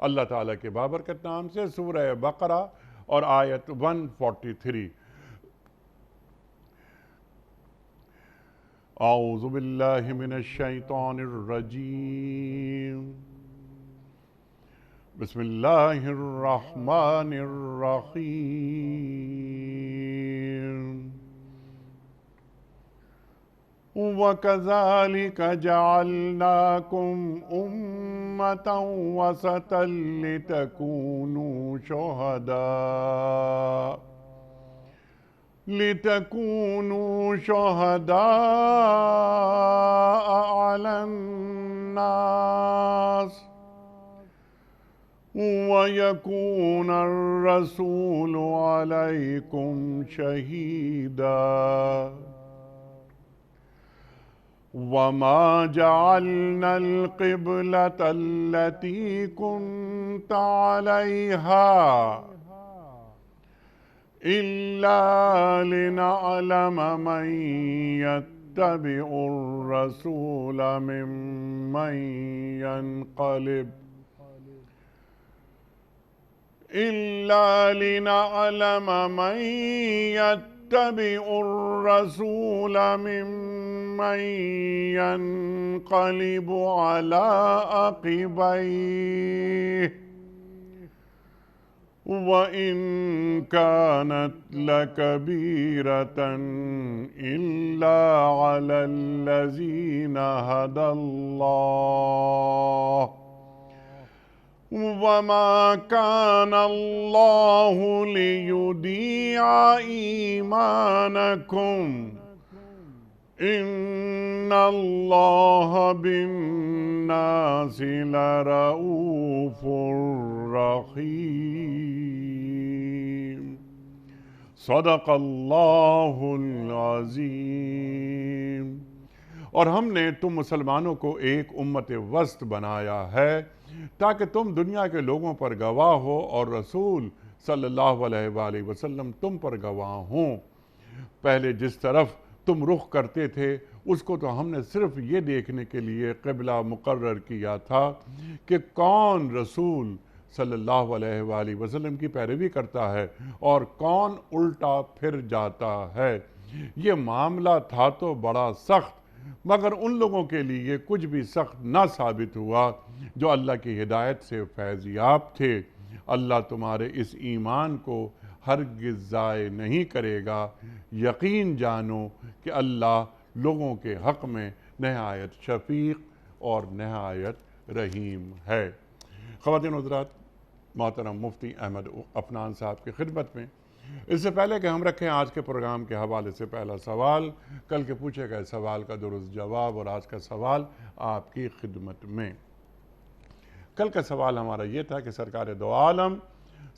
اللہ تعالیٰ کے بابرکت نام سے سورہ بقرہ اور آیت 143۔ اعوذ باللہ من الشیطان الرجیم، بسم اللہ الرحمن الرحیم۔ وَكَذَلِكَ جَعَلْنَاكُمْ أُمَّةً وَسَطًا لِتَكُونُوا شُهَدَاءَ عَلَى النَّاسِ وَيَكُونَ الرَّسُولُ عَلَيْكُمْ شَهِيدًا۔ وَمَا جَعَلْنَا الْقِبْلَةَ الَّتِي كُنْتَ عَلَيْهَا إِلَّا لِنَعْلَمَ مَنْ يَتَّبِعُ الرَّسُولَ مِمَّنْ ينقلب على عقبيه وَإِن كَانَتْ لَكَبِيرَةً إِلَّا عَلَى الَّذِينَ هَدَى اللَّهُ وَمَا كَانَ اللَّهُ لِيُضِيعَ إِيمَانَكُمْ إِنَّ اللَّهَ بِالنَّاسِ لَرَءُوفٌ رَحِيمٌ۔ صدق اللہ العظیم۔ اور ہم نے تم مسلمانوں کو ایک امت وسط بنایا ہے تاکہ تم دنیا کے لوگوں پر گواہ ہو اور رسول صلی اللہ علیہ وآلہ وسلم تم پر گواہ ہوں۔ پہلے جس طرف تم رخ کرتے تھے اس کو تو ہم نے صرف یہ دیکھنے کے لیے قبلہ مقرر کیا تھا کہ کون رسول صلی اللہ علیہ وآلہ وسلم کی پیروی کرتا ہے اور کون الٹا پھر جاتا ہے۔ یہ معاملہ تھا تو بڑا سخت، مگر ان لوگوں کے لیے کچھ بھی سخت نہ ثابت ہوا جو اللہ کی ہدایت سے فیض یاب تھے۔ اللہ تمہارے اس ایمان کو ہرگز ضائع نہیں کرے گا۔ یقین جانو کہ اللہ لوگوں کے حق میں نہایت شفیق اور نہایت رحیم ہے۔ خواتین و حضرات، محترم مفتی احمد عفنان صاحب کی خدمت میں اس سے پہلے کہ ہم رکھیں آج کے پروگرام کے حوالے سے پہلا سوال، کل کے پوچھے گئے سوال کا درست جواب اور آج کا سوال آپ کی خدمت میں۔ کل کا سوال ہمارا یہ تھا کہ سرکار دو عالم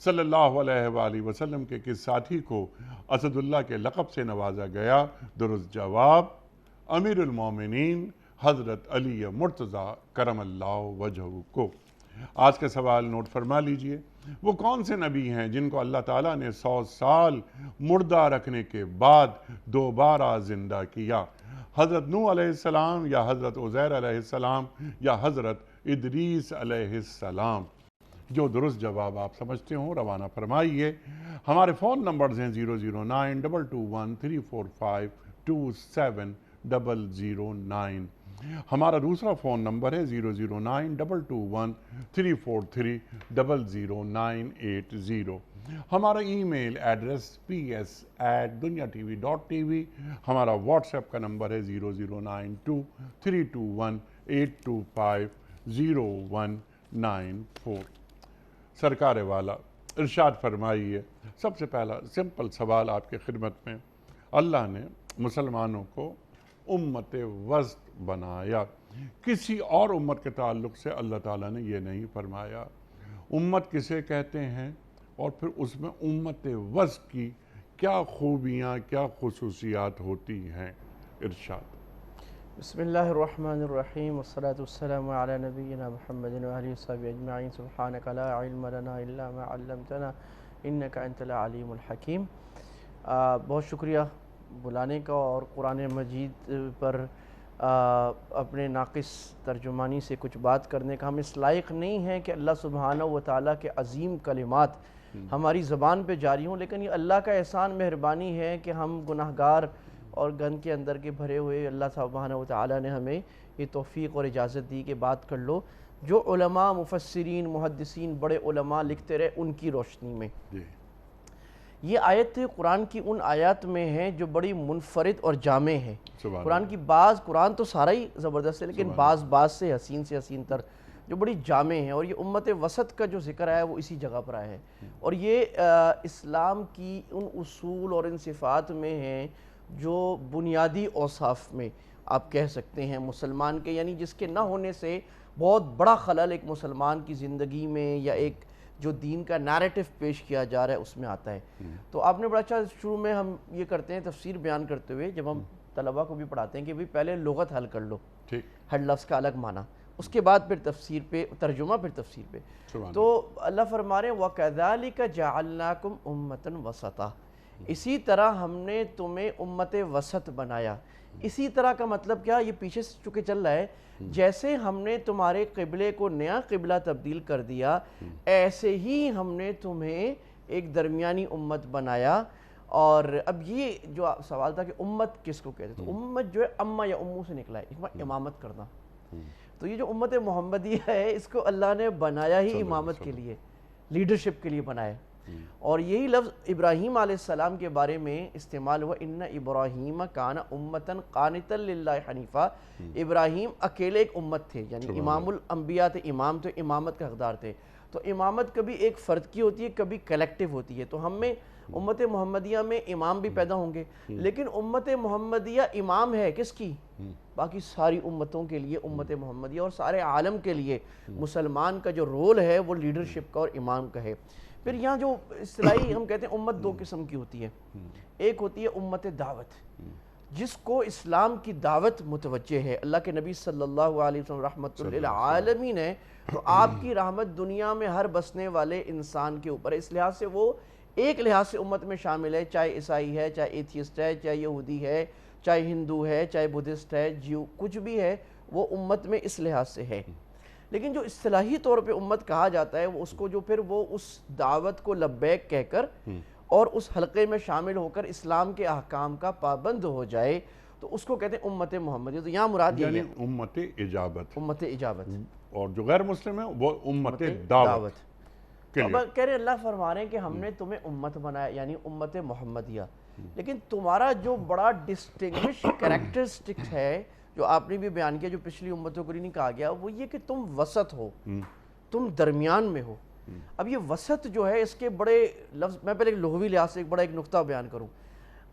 صلی اللہ علیہ وآلہ وسلم کے کس ساتھی کو اسد اللہ کے لقب سے نوازا گیا؟ درست جواب امیر المومنین حضرت علی مرتضیٰ کرم اللہ وجہہ کو۔ آج کا سوال نوٹ فرما لیجئے، وہ کون سے نبی ہیں جن کو اللہ تعالیٰ نے 100 سال مردہ رکھنے کے بعد دوبارہ زندہ کیا؟ حضرت نوح علیہ السلام یا حضرت عزیر علیہ السلام یا حضرت ادریس علیہ السلام؟ جو درست جواب آپ سمجھتے ہوں روانہ فرمائیے۔ ہمارے فون نمبرز ہیں 009-221-345-27009۔ ہمارا دوسرا فون نمبر ہے 009-221-343-00980۔ ہمارا ای میل ایڈریس ps@duniatv.tv۔ ہمارا واٹس ایپ کا نمبر ہے 0092321-825-0194۔ سرکار والا ارشاد فرمائیے، سب سے پہلا سمپل سوال آپ کی خدمت میں۔ اللہ نے مسلمانوں کو امت وسط بنایا، کسی اور امت کے تعلق سے اللہ تعالیٰ نے یہ نہیں فرمایا۔ امت کسے کہتے ہیں اور پھر اس میں امت وسط کی کیا خوبیاں، کیا خصوصیات ہوتی ہیں؟ ارشاد۔ بسم اللہ الرحمن الرحیم، والصلاة والسلام علی نبینا محمد وآلہ وصحبہ اجمعین۔ سبحانک لا علم لنا الا ما علمتنا انک انت العلیم الحکیم۔ بہت شکریہ بلانے کا اور قرآن مجید پر اپنے ناقص ترجمانی سے کچھ بات کرنے کا. ہم اس لائق نہیں ہیں کہ اللہ سبحانہ و تعالیٰ کے عظیم کلمات ہماری زبان پہ جاری ہوں, لیکن یہ اللہ کا احسان مہربانی ہے کہ ہم گناہگار اور گند کے اندر کے بھرے ہوئے, اللہ سبحانہ و تعالیٰ نے ہمیں یہ توفیق اور اجازت دی کہ بات کر لو جو علماء, مفسرین, محدثین, بڑے علماء لکھتے رہے ان کی روشنی میں. یہ آیت قرآن کی ان آیات میں ہے جو بڑی منفرد اور جامع ہے. قرآن کی قرآن تو سارا ہی زبردست ہے, لیکن بعض سے حسین تر جو بڑی جامع ہیں, اور یہ امت وسط کا جو ذکر آیا ہے وہ اسی جگہ پر آیا ہے. اور یہ اسلام کی ان اصول اور ان صفات میں ہیں جو بنیادی اوصاف میں آپ کہہ سکتے ہیں مسلمان کے, یعنی جس کے نہ ہونے سے بہت بڑا خلل ایک مسلمان کی زندگی میں یا ایک جو دین کا نیریٹو پیش کیا جا رہا ہے اس میں آتا ہے. تو آپ نے بڑا اچھا, شروع میں ہم یہ کرتے ہیں تفسیر بیان کرتے ہوئے, جب ہم طلبہ کو بھی پڑھاتے ہیں کہ بھی پہلے لغت حل کر لو, ہر لفظ کا الگ معنی, اس کے بعد پھر تفسیر پہ ترجمہ, پھر تفسیر پہ. تو اللہ فرما رہے ہیں وَكَذَلِكَ جَعَلْنَاكُمْ أُمَّةً وَسَطًا, اسی طرح ہم نے تمہیں امت وسط بنایا. اسی طرح کا مطلب کیا, یہ پیچھے سے چکے چل رہا ہے, جیسے ہم نے تمہارے قبلے کو نیا قبلہ تبدیل کر دیا ایسے ہی ہم نے تمہیں ایک درمیانی امت بنایا. اور اب یہ جو سوال تھا کہ امت کس کو کہتے ہیں, تو امت جو ہے اما یا امو سے نکلا ہے, امامت کرنا. تو یہ جو امت محمدیہ ہے اس کو اللہ نے بنایا ہی امامت کے لیے, لیڈرشپ کے لیے بنایا. اور یہی لفظ ابراہیم علیہ السلام کے بارے میں استعمال ہوا, ان ابراہیم کان امتن قانتا للہ حنیفہ. ابراہیم اکیلے ایک امت تھے, یعنی امام الانبیاء تھے, امام تھے, امامت کا حقدار تھے. تو امامت کبھی ایک فرد کی ہوتی ہے, کبھی کلیکٹیو ہوتی ہے. تو ہم میں امت محمدیہ میں امام بھی پیدا ہوں گے, لیکن امت محمدیہ امام ہے کس کی, باقی ساری امتوں کے لیے امت محمدیہ اور سارے عالم کے لیے مسلمان کا جو رول ہے وہ لیڈرشپ کا اور امام کا ہے. پھر یہاں جو اصطلاحی ہم کہتے ہیں امت دو قسم کی ہوتی ہے. ایک ہوتی ہے امت دعوت, جس کو اسلام کی دعوت متوجہ ہے. اللہ کے نبی صلی اللہ علیہ وسلم رحمت للعالمین ہے, تو آپ کی رحمت دنیا میں ہر بسنے والے انسان کے اوپر ہے. اس لحاظ سے وہ ایک لحاظ سے امت میں شامل ہے, چاہے عیسائی ہے, چاہے ایتھیسٹ ہے, چاہے یہودی ہے, چاہے ہندو ہے, چاہے بدھسٹ ہے, جیو, کچھ بھی ہے, وہ امت میں اس لحاظ سے ہے. لیکن جو اصطلاحی طور پہ امت کہا جاتا ہے وہ اس کو جو پھر وہ اس دعوت کو لبیک کہہ کر اور اس حلقے میں شامل ہو کر اسلام کے احکام کا پابند ہو جائے, تو اس کو کہتے ہیں امت محمدیہ. تو یہاں مراد یہ ہے امت اجابت, امت اجابت. اور جو غیر مسلم ہے وہ امت دعوت. اب کہہ رہے اللہ فرما رہے ہیں کہ ہم نے تمہیں امت بنایا, یعنی امت محمدیہ. لیکن تمہارا جو بڑا ڈسٹنگوش کریکٹرسٹک ہے جو آپ نے بھی بیان کیا, جو پچھلی امتوں کو نہیں کہا گیا, وہ یہ کہ تم وسط ہو, تم درمیان میں ہو. اب یہ وسط جو ہے اس کے بڑے لفظ, میں پہلے لغوی لحاظ سے ایک بڑا ایک نقطہ بیان کروں.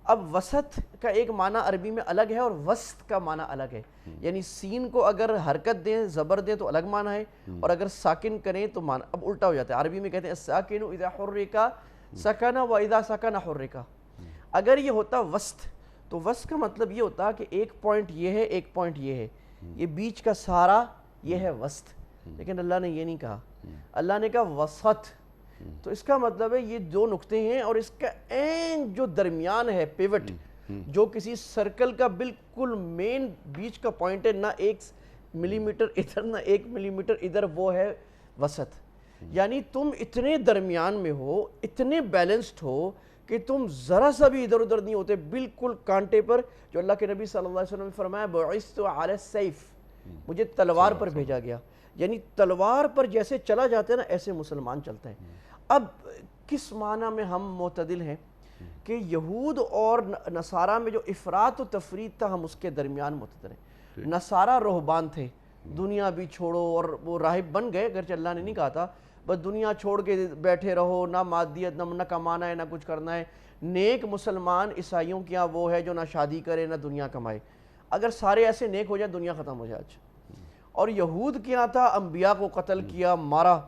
اب وسط کا ایک معنی عربی میں الگ ہے اور وسط کا معنی الگ ہے. یعنی سین کو اگر حرکت دیں, زبر دیں تو الگ معنی ہے, اور اگر ساکن کریں تو معنی اب الٹا ہو جاتا ہے. عربی میں کہتے ہیں الساکن اذا حرک سکن و اذا سکن حرک. اگر یہ ہوتا وسط, تو وسط کا مطلب یہ ہوتا کہ ایک پوائنٹ یہ ہے, ایک پوائنٹ یہ ہے, یہ بیچ کا سارا یہ ہے وسط. لیکن اللہ نے یہ نہیں کہا, اللہ نے کہا وسط. تو اس کا مطلب ہے یہ دو نقطے ہیں, اور اس کا این جو درمیان ہے, پیوٹ, جو کسی سرکل کا بالکل مین بیچ کا پوائنٹ ہے, نہ 1 ملی میٹر ادھر نہ 1 ملی میٹر ادھر, وہ ہے وسط. یعنی تم اتنے درمیان میں ہو, اتنے بیلنسڈ ہو کہ تم ذرا سا بھی ادھر ادھر نہیں ہوتے, بالکل کانٹے پر. جو اللہ کے نبی صلی اللہ علیہ وسلم نے فرمایا بعثت علی السیف, مجھے تلوار پر بھیجا گیا. یعنی تلوار پر جیسے چلا جاتے ہیں نا, ایسے مسلمان چلتے ہیں. اب کس معنی میں ہم معتدل ہیں کہ یہود اور نصارہ میں جو افراط و تفریط تھا, ہم اس کے درمیان معتدل ہیں. نصارہ رہبان تھے, دنیا بھی چھوڑو, اور وہ راہب بن گئے, اگرچہ اللہ نے نہیں کہا تھا, بس دنیا چھوڑ کے بیٹھے رہو, نہ مادیت, نہ کمانا ہے, نہ کچھ کرنا ہے. نیک مسلمان عیسائیوں کیا وہ ہے جو نہ شادی کرے نہ دنیا کمائے. اگر سارے ایسے نیک ہو جائے دنیا ختم ہو جائے آج. اور یہود کیا تھا, انبیاء کو قتل کیا, مارا.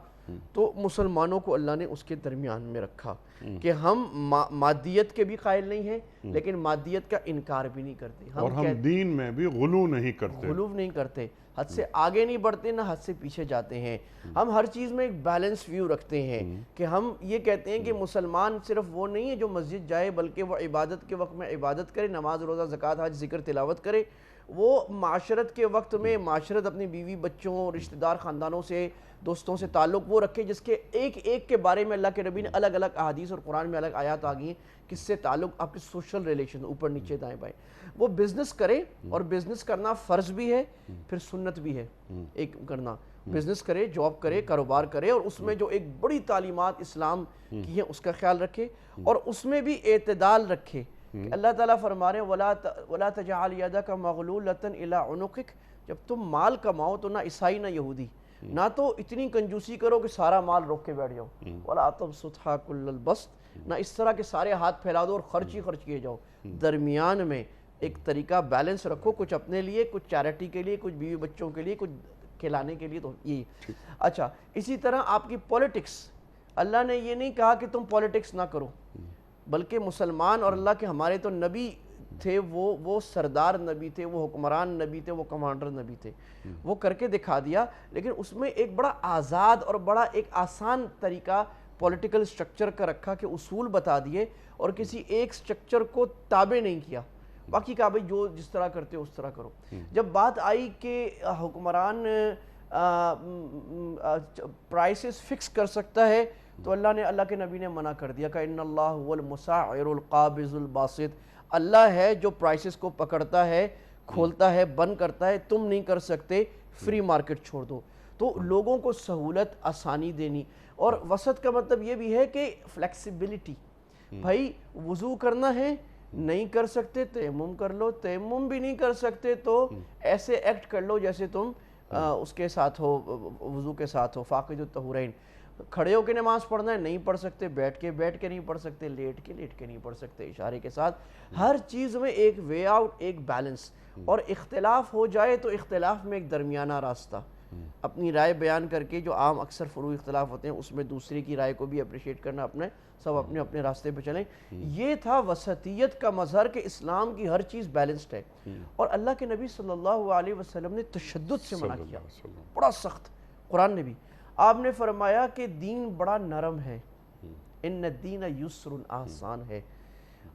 تو مسلمانوں کو اللہ نے اس کے درمیان میں رکھا کہ ہم مادیت کے بھی قائل نہیں ہیں, لیکن مادیت کا انکار بھی نہیں کرتے, اور ہم دین میں بھی غلو نہیں کرتے, غلو نہیں کرتے, حد سے آگے نہیں بڑھتے نہ حد سے پیچھے جاتے ہیں. ہم ہر چیز میں ایک بیلنس ویو رکھتے ہیں کہ ہم یہ کہتے ہیں کہ مسلمان صرف وہ نہیں ہے جو مسجد جائے, بلکہ وہ عبادت کے وقت میں عبادت کرے, نماز روزہ زکوٰۃ حج ذکر تلاوت کرے. وہ معاشرت کے وقت میں معاشرت اپنی بیوی بچوں رشتہ دار خاندانوں سے دوستوں سے تعلق وہ رکھے جس کے ایک ایک کے بارے میں اللہ کے نبی نے الگ الگ احادیث اور قرآن میں الگ آیات آ گئی ہیں کس سے تعلق آپ کے سوشل ریلیشن اوپر نیچے دائیں بائیں. وہ بزنس کرے اور بزنس کرنا فرض بھی ہے پھر سنت بھی ہے ایک کرنا. بزنس کرے جاب کرے کاروبار کرے اور اس میں جو ایک بڑی تعلیمات اسلام کی ہیں اس کا خیال رکھے اور اس میں بھی اعتدال رکھے. اللہ تعالیٰ فرما رہے ہیں وَلَا تَجْعَلْ يَدَكَ مَغْلُولَةً إِلَىٰ عُنُقِكَ. جب تم مال کماؤ تو نہ عیسائی نہ یہودی نہ تو اتنی کنجوسی کرو کہ سارا مال روک کے بیٹھ جاؤ وَلَا تَبْسُطْهَا كُلَّ الْبَسْطِ. نہ اس طرح کے سارے ہاتھ پھیلا دو اور خرچ ہی خرچ کیے جاؤ. درمیان میں ایک طریقہ بیلنس رکھو, کچھ اپنے لیے کچھ چیریٹی کے لیے کچھ بیوی بچوں کے لیے کچھ کھلانے کے لیے. تو یہ اچھا اسی طرح آپ کی پولیٹکس, اللہ نے یہ نہیں کہا کہ تم پولیٹکس نہ کرو بلکہ مسلمان اور اللہ کے ہمارے تو نبی تھے, وہ سردار نبی تھے, وہ حکمران نبی تھے, وہ کمانڈر نبی تھے, وہ کر کے دکھا دیا. لیکن اس میں ایک بڑا آزاد اور بڑا ایک آسان طریقہ پولیٹیکل سٹرکچر کا رکھا کہ اصول بتا دیے اور کسی ایک سٹرکچر کو تابع نہیں کیا. باقی کہا بھائی جو جس طرح کرتے ہو اس طرح کرو. جب بات آئی کہ حکمران پرائسز فکس کر سکتا ہے تو اللہ کے نبی نے منع کر دیا کہ ان اللہ هو المسعر القابض الباسط. اللہ ہے جو پرائسز کو پکڑتا ہے, کھولتا ہے, بند کرتا ہے, تم نہیں کر سکتے, فری مارکیٹ چھوڑ دو. تو لوگوں کو سہولت آسانی دینی. اور وسط کا مطلب یہ بھی ہے کہ فلیکسیبلٹی. بھائی وضو کرنا ہے نہیں کر سکتے تیمم کر لو, تیمم بھی نہیں کر سکتے تو ایسے ایکٹ کر لو جیسے تم اس کے ساتھ ہو, وضو کے ساتھ ہو, فاقد الطہورین. کھڑے ہو کے نماز پڑھنا ہے نہیں پڑھ سکتے, بیٹھ کے نہیں پڑھ سکتے, لیٹ کے نہیں پڑھ سکتے, اشارے کے ساتھ. ہر چیز میں ایک وے آؤٹ, ایک بیلنس. اور اختلاف ہو جائے تو اختلاف میں ایک درمیانہ راستہ, اپنی رائے بیان کر کے جو عام اکثر فروعی اختلاف ہوتے ہیں اس میں دوسرے کی رائے کو بھی اپریشیٹ کرنا, سب اپنے راستے پہ چلیں. یہ تھا وسطیت کا مظہر کہ اسلام کی ہر چیز بیلنسڈ ہے. اور اللہ کے نبی صلی اللہ علیہ وسلم نے تشدد سے منع کیا, بڑا سخت. قرآن نے بھی آپ نے فرمایا کہ دین بڑا نرم ہے, ان الدین یسر, آسان ہے.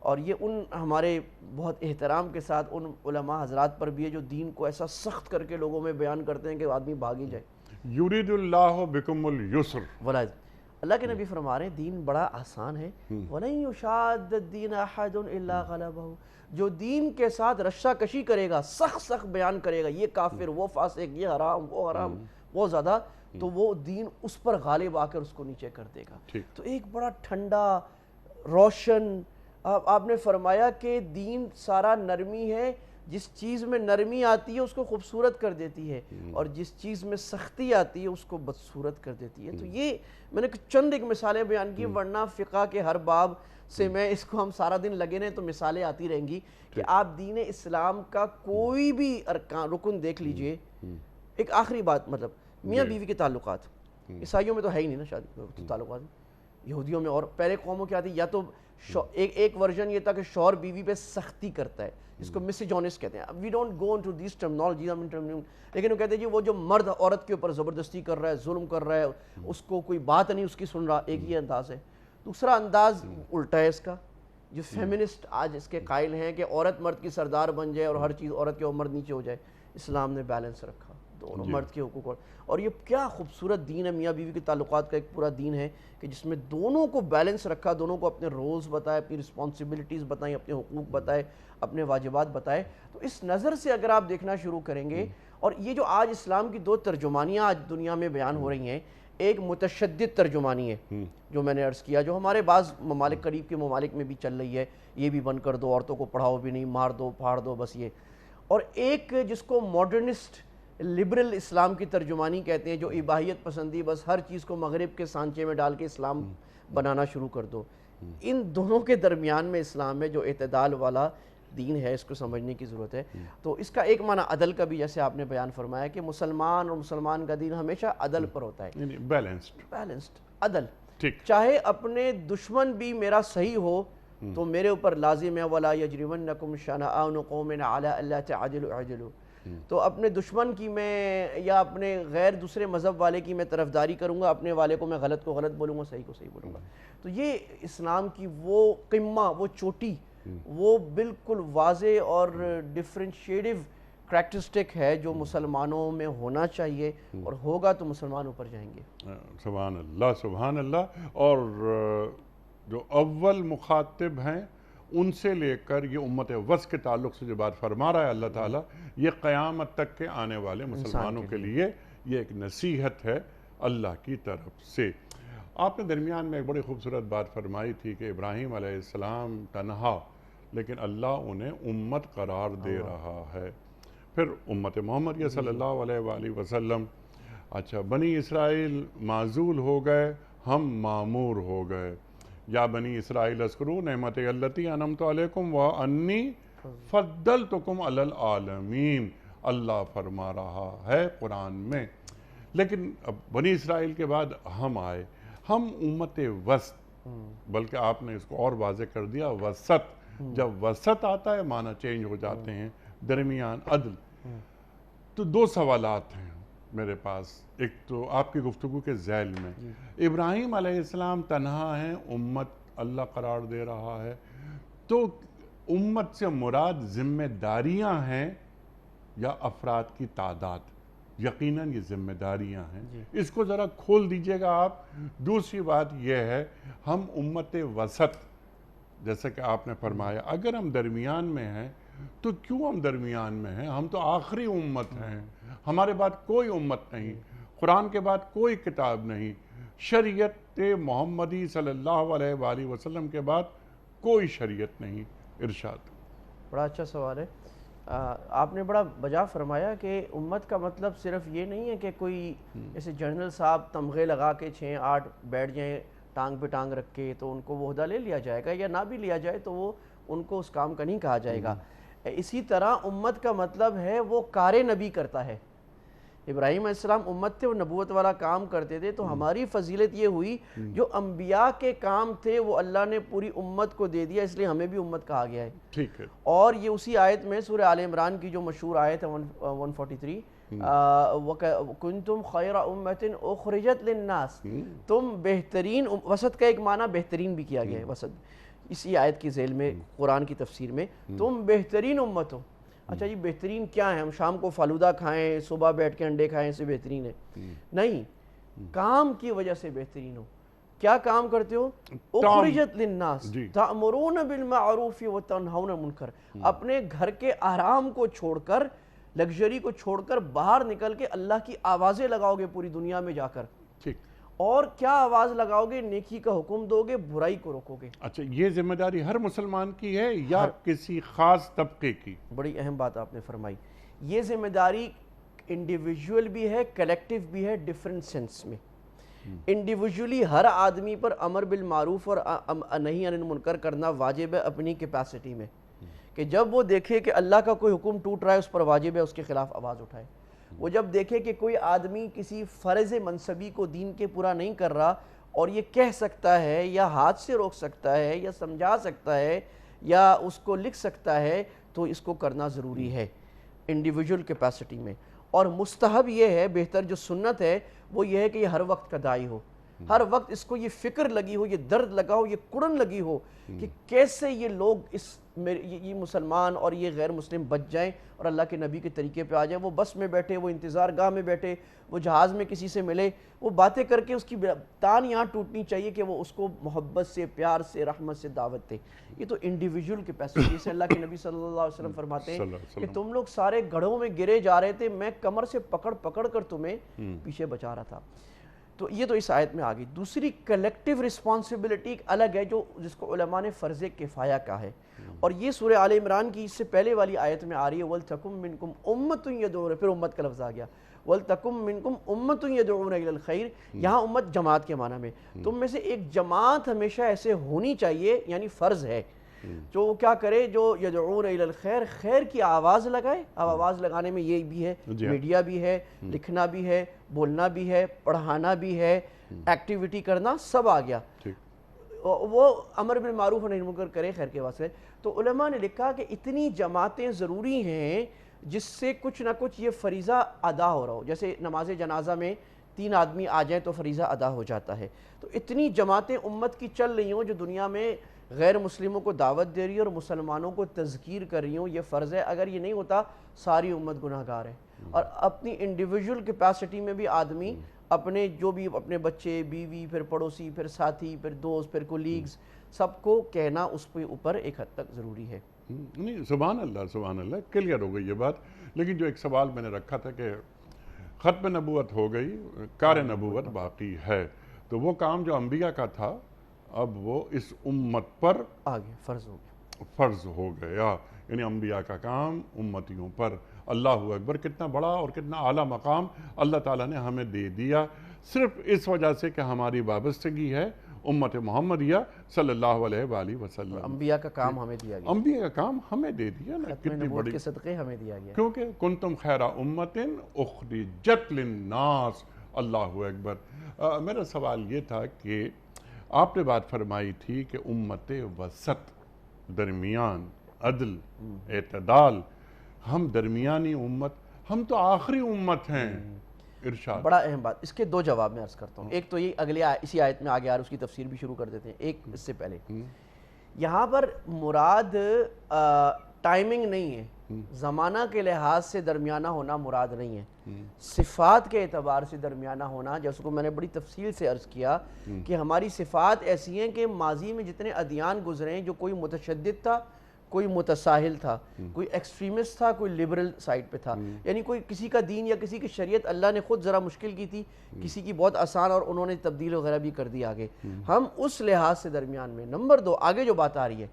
اور یہ ان ہمارے بہت احترام کے ساتھ ان علماء حضرات پر بھی ہے جو دین کو ایسا سخت کر کے لوگوں میں بیان کرتے ہیں کہ آدمی بھاگ ہی جائے. یرید اللہ بکم اليسر. اللہ کے نبی فرما رہے ہیں دین بڑا آسان ہے. وَلَن يُشَادَّ الدِّينَ أَحَدٌ إِلَّا غَلَبَهُ. جو دین کے ساتھ رشا کشی کرے گا, سخت بیان کرے گا, یہ کافر, وہ فاسق, یہ حرام, وہ حرام, وہ زیادہ, تو وہ دین اس پر غالب آ کر اس کو نیچے کر دے گا. تو ایک بڑا ٹھنڈا روشن, آپ نے فرمایا کہ دین سارا نرمی ہے, جس چیز میں نرمی آتی ہے اس کو خوبصورت کر دیتی ہے اور جس چیز میں سختی آتی ہے اس کو بدصورت کر دیتی ہے. تو یہ میں نے چند ایک مثالیں بیان کی, ورنہ فقہ کے ہر باب سے میں اس کو ہم سارا دن لگے رہیں تو مثالیں آتی رہیں گی کہ آپ دین اسلام کا کوئی بھی رکن دیکھ لیجئے. ایک آخری بات, مطلب میاں بیوی کے تعلقات, عیسائیوں میں تو ہے ہی نہیں نا شادی تعلقات, یہودیوں میں. اور پہلے قوموں کیا تھی, یا تو ایک ورژن یہ تھا کہ شوہر بیوی پہ سختی کرتا ہے, جس کو مسیجونس کہتے ہیں. We don't go into these terminologies, لیکن وہ کہتے ہیں جی وہ جو مرد عورت کے اوپر زبردستی کر رہا ہے, ظلم کر رہا ہے, اس کو کوئی بات نہیں اس کی سن رہا, ایک یہ انداز ہے. دوسرا انداز الٹا ہے اس کا, جو فیمنسٹ آج اس کے قائل ہیں کہ عورت مرد کی سردار بن جائے اور ہر چیز عورت کے اور مرد نیچے ہو جائے. اسلام نے بیلنس رکھا دونوں مرد کے حقوق. اور یہ کیا خوبصورت دین ہے, میاں بیوی کے تعلقات کا ایک پورا دین ہے کہ جس میں دونوں کو بیلنس رکھا, دونوں کو اپنے رولز بتائے, اپنی رسپانسبلٹیز بتائیں, اپنے حقوق بتائے, اپنے واجبات بتائے. تو اس نظر سے اگر آپ دیکھنا شروع کریں گے, اور یہ جو آج اسلام کی دو ترجمانیاں آج دنیا میں بیان ہو رہی ہیں, ایک متشدد ترجمانی ہے جو میں نے عرض کیا, جو ہمارے بعض ممالک, قریب کے ممالک میں بھی چل رہی ہے, یہ بھی بند کر دو, عورتوں کو پڑھاؤ بھی نہیں, مار دو, پھاڑ دو, بس یہ. اور ایک جس کو ماڈرنسٹ لبرل اسلام کی ترجمانی کہتے ہیں, جو اباحیت پسندی, بس ہر چیز کو مغرب کے سانچے میں ڈال کے اسلام بنانا شروع کر دو. ان دونوں کے درمیان میں اسلام ہے جو اعتدال والا دین ہے, اس کو سمجھنے کی ضرورت ہے. تو اس کا ایک معنی عدل کا بھی, جیسے آپ نے بیان فرمایا کہ مسلمان اور مسلمان کا دین ہمیشہ عدل پر ہوتا ہے, بیلنسڈ عدل. چاہے اپنے دشمن بھی میرا صحیح ہو تو میرے اوپر لازم ہے وَلَا يَجْرِمَنَّكُمْ شَنَآنُ قَوْمٍ عَلَىٰ أَلَّا تَعْدِلُوا اعْدِلُوا. تو اپنے دشمن کی میں یا اپنے غیر دوسرے مذہب والے کی میں طرفداری کروں گا, اپنے والے کو میں غلط کو غلط بولوں گا, صحیح کو صحیح بولوں گا. تو یہ اسلام کی وہ قمہ, وہ چوٹی, وہ بالکل واضح اور ڈفرینشیٹو کریکٹرسٹک ہے جو مسلمانوں میں ہونا چاہیے، اور ہوگا تو مسلمان اوپر جائیں گے۔ سبحان اللہ سبحان اللہ۔ اور جو اول مخاطب ہیں ان سے لے کر یہ امت وسط کے تعلق سے جو بات فرما رہا ہے اللہ تعالیٰ، یہ قیامت تک کے آنے والے مسلمانوں کے لیے یہ ایک نصیحت ہے اللہ کی طرف سے۔ آپ نے درمیان میں ایک بڑی خوبصورت بات فرمائی تھی کہ ابراہیم علیہ السلام تنہا، لیکن اللہ انہیں امت قرار دے رہا ہے۔ پھر امت محمد صلی اللہ علیہ وآلہ وسلم، اچھا بنی اسرائیل معزول ہو گئے، ہم معمور ہو گئے۔ یا بنی اسرائیل اذکروا نعمتی التی انعمت علیکم وانی فضلتکم علی العالمین، اللہ فرما رہا ہے قرآن میں۔ لیکن اب بنی اسرائیل کے بعد ہم آئے، ہم امت وسط، بلکہ آپ نے اس کو اور واضح کر دیا وسط۔ جب وسط آتا ہے معنی چینج ہو جاتے ہیں، درمیان، عدل۔ تو دو سوالات ہیں میرے پاس، ایک تو آپ کی گفتگو کے ذیل میں، ابراہیم علیہ السلام تنہا ہیں، امت اللہ قرار دے رہا ہے، تو امت سے مراد ذمہ داریاں ہیں یا افراد کی تعداد؟ یقیناً یہ ذمہ داریاں ہیں، اس کو ذرا کھول دیجئے گا آپ۔ دوسری بات یہ ہے، ہم امت وسط، جیسا کہ آپ نے فرمایا، اگر ہم درمیان میں ہیں تو کیوں ہم درمیان میں ہیں؟ ہم تو آخری امت ہیں، ہمارے بعد کوئی امت نہیں، قرآن کے بعد کوئی کتاب نہیں، شریعت محمدی صلی اللہ علیہ وآلہ وسلم کے بعد کوئی شریعت نہیں۔ ارشاد۔ بڑا اچھا سوال ہے۔ آپ نے بڑا بجا فرمایا کہ امت کا مطلب صرف یہ نہیں ہے کہ کوئی جیسے جنرل صاحب تمغے لگا کے 6-8 بیٹھ جائیں ٹانگ پہ ٹانگ رکھ کے تو ان کو وہ عہدہ لے لیا جائے گا، یا نہ بھی لیا جائے تو وہ ان کو اس کام کا نہیں کہا جائے گا۔ اسی طرح امت کا مطلب ہے وہ کار نبی کرتا ہے۔ ابراہیم علیہ السلام امت تھے، وہ نبوت والا کام کرتے تھے، تو ہماری فضیلت یہ ہوئی جو انبیاء کے کام تھے وہ اللہ نے پوری امت کو دے دیا، اس لیے ہمیں بھی امت کہا گیا ہے۔ ٹھیک ہے۔ اور یہ اسی آیت میں سورہ آل عمران کی جو مشہور آیت ہے 143، وَكُنْتُمْ خَيْرَ أُمَّةٍ أُخْرِجَتْ لِلنَّاسِ، تم بہترین، وسط کا ایک معنی بہترین بھی کیا گیا ہے، وسط اسی آیت کی ذیل میں قرآن کی تفسیر میں، تم بہترین امت ہو۔ اچھا جی بہترین کیا ہے؟ ہم شام کو فالودہ کھائیں، صبح بیٹھ کے انڈے کھائیں، اسے بہترین ہے؟ نہیں، کام کی وجہ سے بہترین ہو۔ کیا کام کرتے ہو؟ اخرجت للناس تأمرون بالمعروف وتنہون عن المنکر، اپنے گھر کے آرام کو چھوڑ کر، لگژری کو چھوڑ کر باہر نکل کے اللہ کی آوازیں لگاؤ گے پوری دنیا میں جا کر۔ ٹھیک۔ اور کیا آواز لگاؤ گے؟ نیکی کا حکم دو گے، برائی کو روکو گے۔ اچھا، یہ ذمہ داری ہر مسلمان کی ہے یا کسی خاص طبقے کی؟ بڑی اہم بات آپ نے فرمائی۔ یہ ذمہ داری انڈیویجول بھی ہے، کلیکٹیو بھی ہے، ڈیفرنٹ سینس میں۔ انڈیویجولی ہر آدمی پر امر بالمعروف اور نہی عن المنکر کرنا واجب ہے اپنی کیپیسٹی میں، کہ جب وہ دیکھے کہ اللہ کا کوئی حکم ٹوٹ رہا ہے اس پر واجب ہے اس کے خلاف آواز اٹھائے۔ وہ جب دیکھے کہ کوئی آدمی کسی فرض منصبی کو دین کے پورا نہیں کر رہا اور یہ کہہ سکتا ہے یا ہاتھ سے روک سکتا ہے یا سمجھا سکتا ہے یا اس کو لکھ سکتا ہے، تو اس کو کرنا ضروری ہے انڈیویجول کیپیسٹی میں۔ اور مستحب یہ ہے، بہتر جو سنت ہے وہ یہ ہے کہ یہ ہر وقت کا داعی ہو، ہر وقت اس کو یہ فکر لگی ہو، یہ درد لگا ہو، یہ کڑن لگی ہو کہ کیسے یہ لوگ یہ مسلمان اور یہ غیر مسلم بچ جائیں اور اللہ کے نبی کے طریقے پہ آ جائیں۔ وہ بس میں بیٹھے، وہ انتظار گاہ میں بیٹھے، وہ جہاز میں کسی سے ملے، وہ باتیں کر کے اس کی تان یہاں ٹوٹنی چاہیے کہ وہ اس کو محبت سے، پیار سے، رحمت سے دعوت دے۔ یہ تو انڈیویجول کیپیسٹی سے اللہ کے نبی صلی اللہ علیہ وسلم فرماتے ہیں کہ تم لوگ سارے گڑھوں میں گرے جا رہے تھے، میں کمر سے پکڑ پکڑ کر تمہیں پیچھے بچا رہا تھا۔ تو یہ تو اس آیت میں آگئی۔ دوسری کلیکٹیو رسپانسبلٹی ایک الگ ہے جو جس کو علماء نے فرض کفایہ کہا ہے، اور یہ سورہ آل عمران کی اس سے پہلے والی آیت میں آ رہی ہے وَلْتَكُمْ مِنْكُمْ أُمَّةٌ يَدْعُونَ، پھر امت کا لفظ آ گیا وَلْتَكُمْ مِنْكُمْ أُمَّةٌ يَدْعُونَ إِلَى الْخَيْرِ، یہاں امت جماعت کے معنی میں، تم میں سے ایک جماعت ہمیشہ ایسے ہونی چاہیے، یعنی فرض ہے جو وہ کیا کرے، جو یدعون الی الخیر، خیر کی آواز لگائے۔ اب آواز لگانے میں یہ بھی ہے، میڈیا بھی ہے، لکھنا بھی ہے، بولنا بھی ہے، پڑھانا بھی ہے، ایکٹیویٹی کرنا، سب آ گیا۔ وہ امر بالمعروف و نہی عن المنکر کرے، خیر کے واسطے۔ تو علماء نے لکھا کہ اتنی جماعتیں ضروری ہیں جس سے کچھ نہ کچھ یہ فریضہ ادا ہو رہا ہو، جیسے نماز جنازہ میں 3 آدمی آ جائیں تو فریضہ ادا ہو جاتا ہے۔ تو اتنی جماعتیں امت کی چل رہی ہوں جو دنیا میں غیر مسلموں کو دعوت دے رہی ہے اور مسلمانوں کو تذکیر کر رہی ہوں، یہ فرض ہے۔ اگر یہ نہیں ہوتا ساری امت گناہ گار ہے. اور اپنی انڈیویجول کیپیسٹی میں بھی آدمی اپنے جو بھی اپنے بچے، بیوی، پھر پڑوسی، پھر ساتھی، پھر دوست، پھر کولیگز، سب کو کہنا اس پہ اوپر ایک حد تک ضروری ہے. نہیں، سبحان اللہ، کلیئر ہو گئی یہ بات. لیکن جو ایک سوال میں نے رکھا تھا کہ ختم نبوت ہو گئی، کار نبوت باقی ہے، تو وہ کام جو انبیاء کا تھا اب وہ اس امت پر آگے فرض ہو گیا. فرض ہو گیا. یعنی انبیاء کا کام امتیوں پر. اللہ اکبر، کتنا بڑا اور کتنا اعلیٰ مقام اللہ تعالیٰ نے ہمیں دے دیا، صرف اس وجہ سے کہ ہماری وابستگی ہے امت محمدیہ صلی اللہ علیہ وآلہ وسلم. انبیاء کا کام ہمیں دیا گیا، انبیاء کا کام ہمیں دے دیا نا، ختم کتنی نبوت بڑی. کے صدقے ہمیں دیا گیا. کیونکہ کنتم خیر امت اخرجت للناس. اللہ اکبر. میرا سوال یہ تھا کہ آپ نے بات فرمائی تھی کہ امت وسط، درمیان، عدل، اعتدال. ہم درمیانی امت، ہم تو آخری امت ہیں. ارشاد. بڑا اہم بات. اس کے دو جواب میں عرض کرتا ہوں. ایک تو یہ اگلے اسی آیت میں آگے آ رہا ہے، اس کی تفسیر بھی شروع کر دیتے ہیں. ایک اس سے پہلے یہاں پر مراد ٹائمنگ نہیں ہے، زمانہ کے لحاظ سے درمیانہ ہونا مراد نہیں ہے. صفات کے اعتبار سے درمیانہ ہونا، جیسے کو میں نے بڑی تفصیل سے عرض کیا کہ ہماری صفات ایسی ہیں کہ ماضی میں جتنے ادیان گزرے ہیں، جو کوئی متشدد تھا، کوئی متساہل تھا، کوئی ایکسٹریمسٹ تھا، کوئی لبرل سائٹ پہ تھا. یعنی کوئی کسی کا دین یا کسی کی شریعت اللہ نے خود ذرا مشکل کی تھی، کسی کی بہت آسان، اور انہوں نے تبدیل وغیرہ بھی کر دی آگے. ہم اس لحاظ سے درمیان میں. نمبر دو، آگے جو بات آ رہی ہے،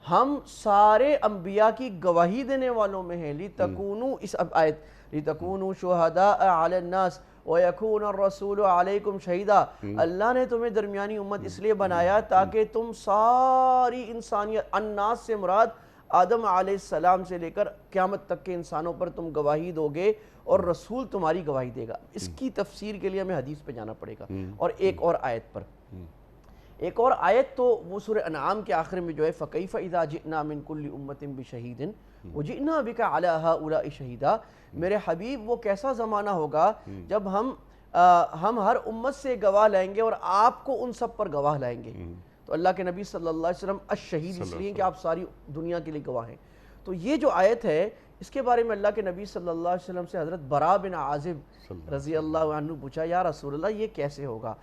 ہم سارے انبیاء کی گواہی دینے والوں میں ہیں. لِتَكُونُوا، اس آیت لِتَكُونُوا شُهَدَاءَ عَلَى النَّاسِ وَيَكُونَ الرَّسُولُ عَلَيْكُمْ شَهِيدًا. اللہ نے تمہیں درمیانی امت اس لیے بنایا تاکہ تم ساری انسانیت، الناس سے مراد آدم علیہ السلام سے لے کر قیامت تک کے انسانوں پر تم گواہی دو گے، اور رسول تمہاری گواہی دے گا. اس کی تفسیر کے لیے ہمیں حدیث پہ جانا پڑے گا. اور ایک اور آیت پر، ایک اور آیت تو وہ سورہ انعام کے آخر میں جو ہے فَكَيْفَ إِذَا جِئْنَا مِن كُلِّ أُمَّةٍ بِشَهِيدٍ وَجِئْنَا بِكَ عَلَى هَؤُلَاءِ شَهِيدًا. میرے حبیب وہ کیسا زمانہ ہوگا جب ہم ہر امت سے گواہ لائیں گے اور آپ کو ان سب پر گواہ لائیں گے. تو اللہ کے نبی صلی اللہ علیہ وسلم الشہید اس لیے کہ آپ ساری دنیا کے لیے گواہ ہیں. تو یہ جو آیت ہے، اس کے بارے میں اللہ کے نبی صلی اللہ علیہ وسلم سے حضرت براء بن عازب رضی اللہ عنہ پوچھا، یا رسول اللہ یہ کیسے ہوگا؟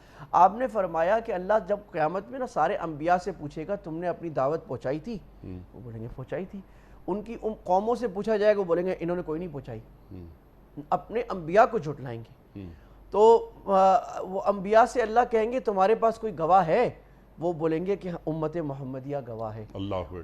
آپ نے فرمایا کہ اللہ جب قیامت میں نا سارے انبیاء سے پوچھے گا تم نے اپنی دعوت پہنچائی تھی؟ وہ بولیں گے پہنچائی تھی. ان کی قوموں سے پوچھا جائے گا، وہ بولیں گے انہوں نے کوئی نہیں پہنچائی. اپنے انبیاء کو جھٹلائیں گے. تو وہ انبیاء سے اللہ کہیں گے تمہارے پاس کوئی گواہ ہے؟ وہ بولیں گے کہ امت محمدیہ گواہ ہے.